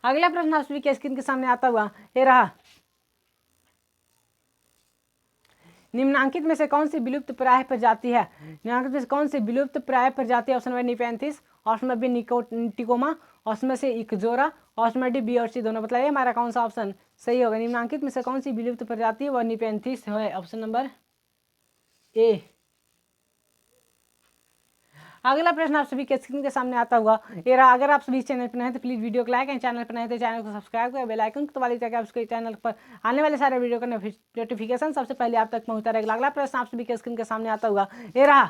S1: अगला प्रश्न आप सभी के स्क्रीन के सामने आता हुआ ये रहा। निम्नांकित में से कौन सी विलुप्त प्राय प्रजाति है। निम्नांकित में से कौन सी विलुप्त प्राय प्रजाति। Option number Nepenthes, option number B Tecoma, option number C Ixora, option number D B और सी दोनों। बताइए हमारा कौन सा ऑप्शन सही होगा। निम्नांकित में से कौन सी विलुप्त प्रजाति व निपेंथिस है। ऑप्शन नंबर ए। अगला प्रश्न आप सभी के स्क्रीन के सामने आता हुआ ये रहा। अगर आप सभी इस चैनल पर नए हैं तो प्लीज़ वीडियो को लाइक एंड चैनल पर नए हैं तो चैनल को सब्सक्राइब करें, बेल आइकन को दबा लीजिए ताकि आपके चैनल पर आने वाले सारे वीडियो का नोटिफिकेशन सबसे पहले आप तक पहुंचता रहेगा। अगला प्रश्न आप सभी के स्क्रीन के सामने आता हुआ ये रहा।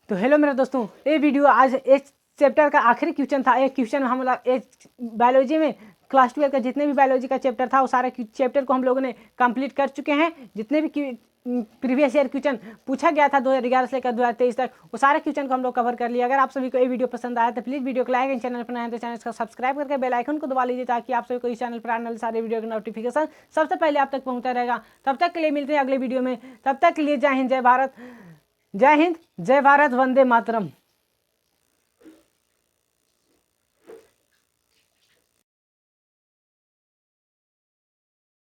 S1: तो हेलो मेरे दोस्तों, ये वीडियो आज इस चैप्टर का आखिरी क्वेश्चन था। एक क्वेश्चन हम लोग बायोलॉजी में क्लास 12 का जितने भी बायोलॉजी का चैप्टर था वो सारे चैप्टर को हम लोगों ने कंप्लीट कर चुके हैं। जितने भी प्रीवियस ईयर क्वेश्चन पूछा गया था 2011 से लेकर 2023 तक वो सारे क्वेश्चन को हम लोग कवर कर लिया। अगर आप सभी को ये वीडियो पसंद आया तो प्लीज़ वीडियो को लाइक एंड चैनल पर नए हैं तो चैनल को सब्सक्राइब करके बेल आइकन को दबा लीजिए ताकि आप सभी को इस चैनल पर आने वाले सारे वीडियो का नोटिफिकेशन सबसे पहले आप तक पहुंचता रहेगा। तब तक के लिए मिलते हैं अगले वीडियो में। तब तक के लिए जय हिंद, जय भारत, जय हिंद, जय भारत, वंदे मातरम।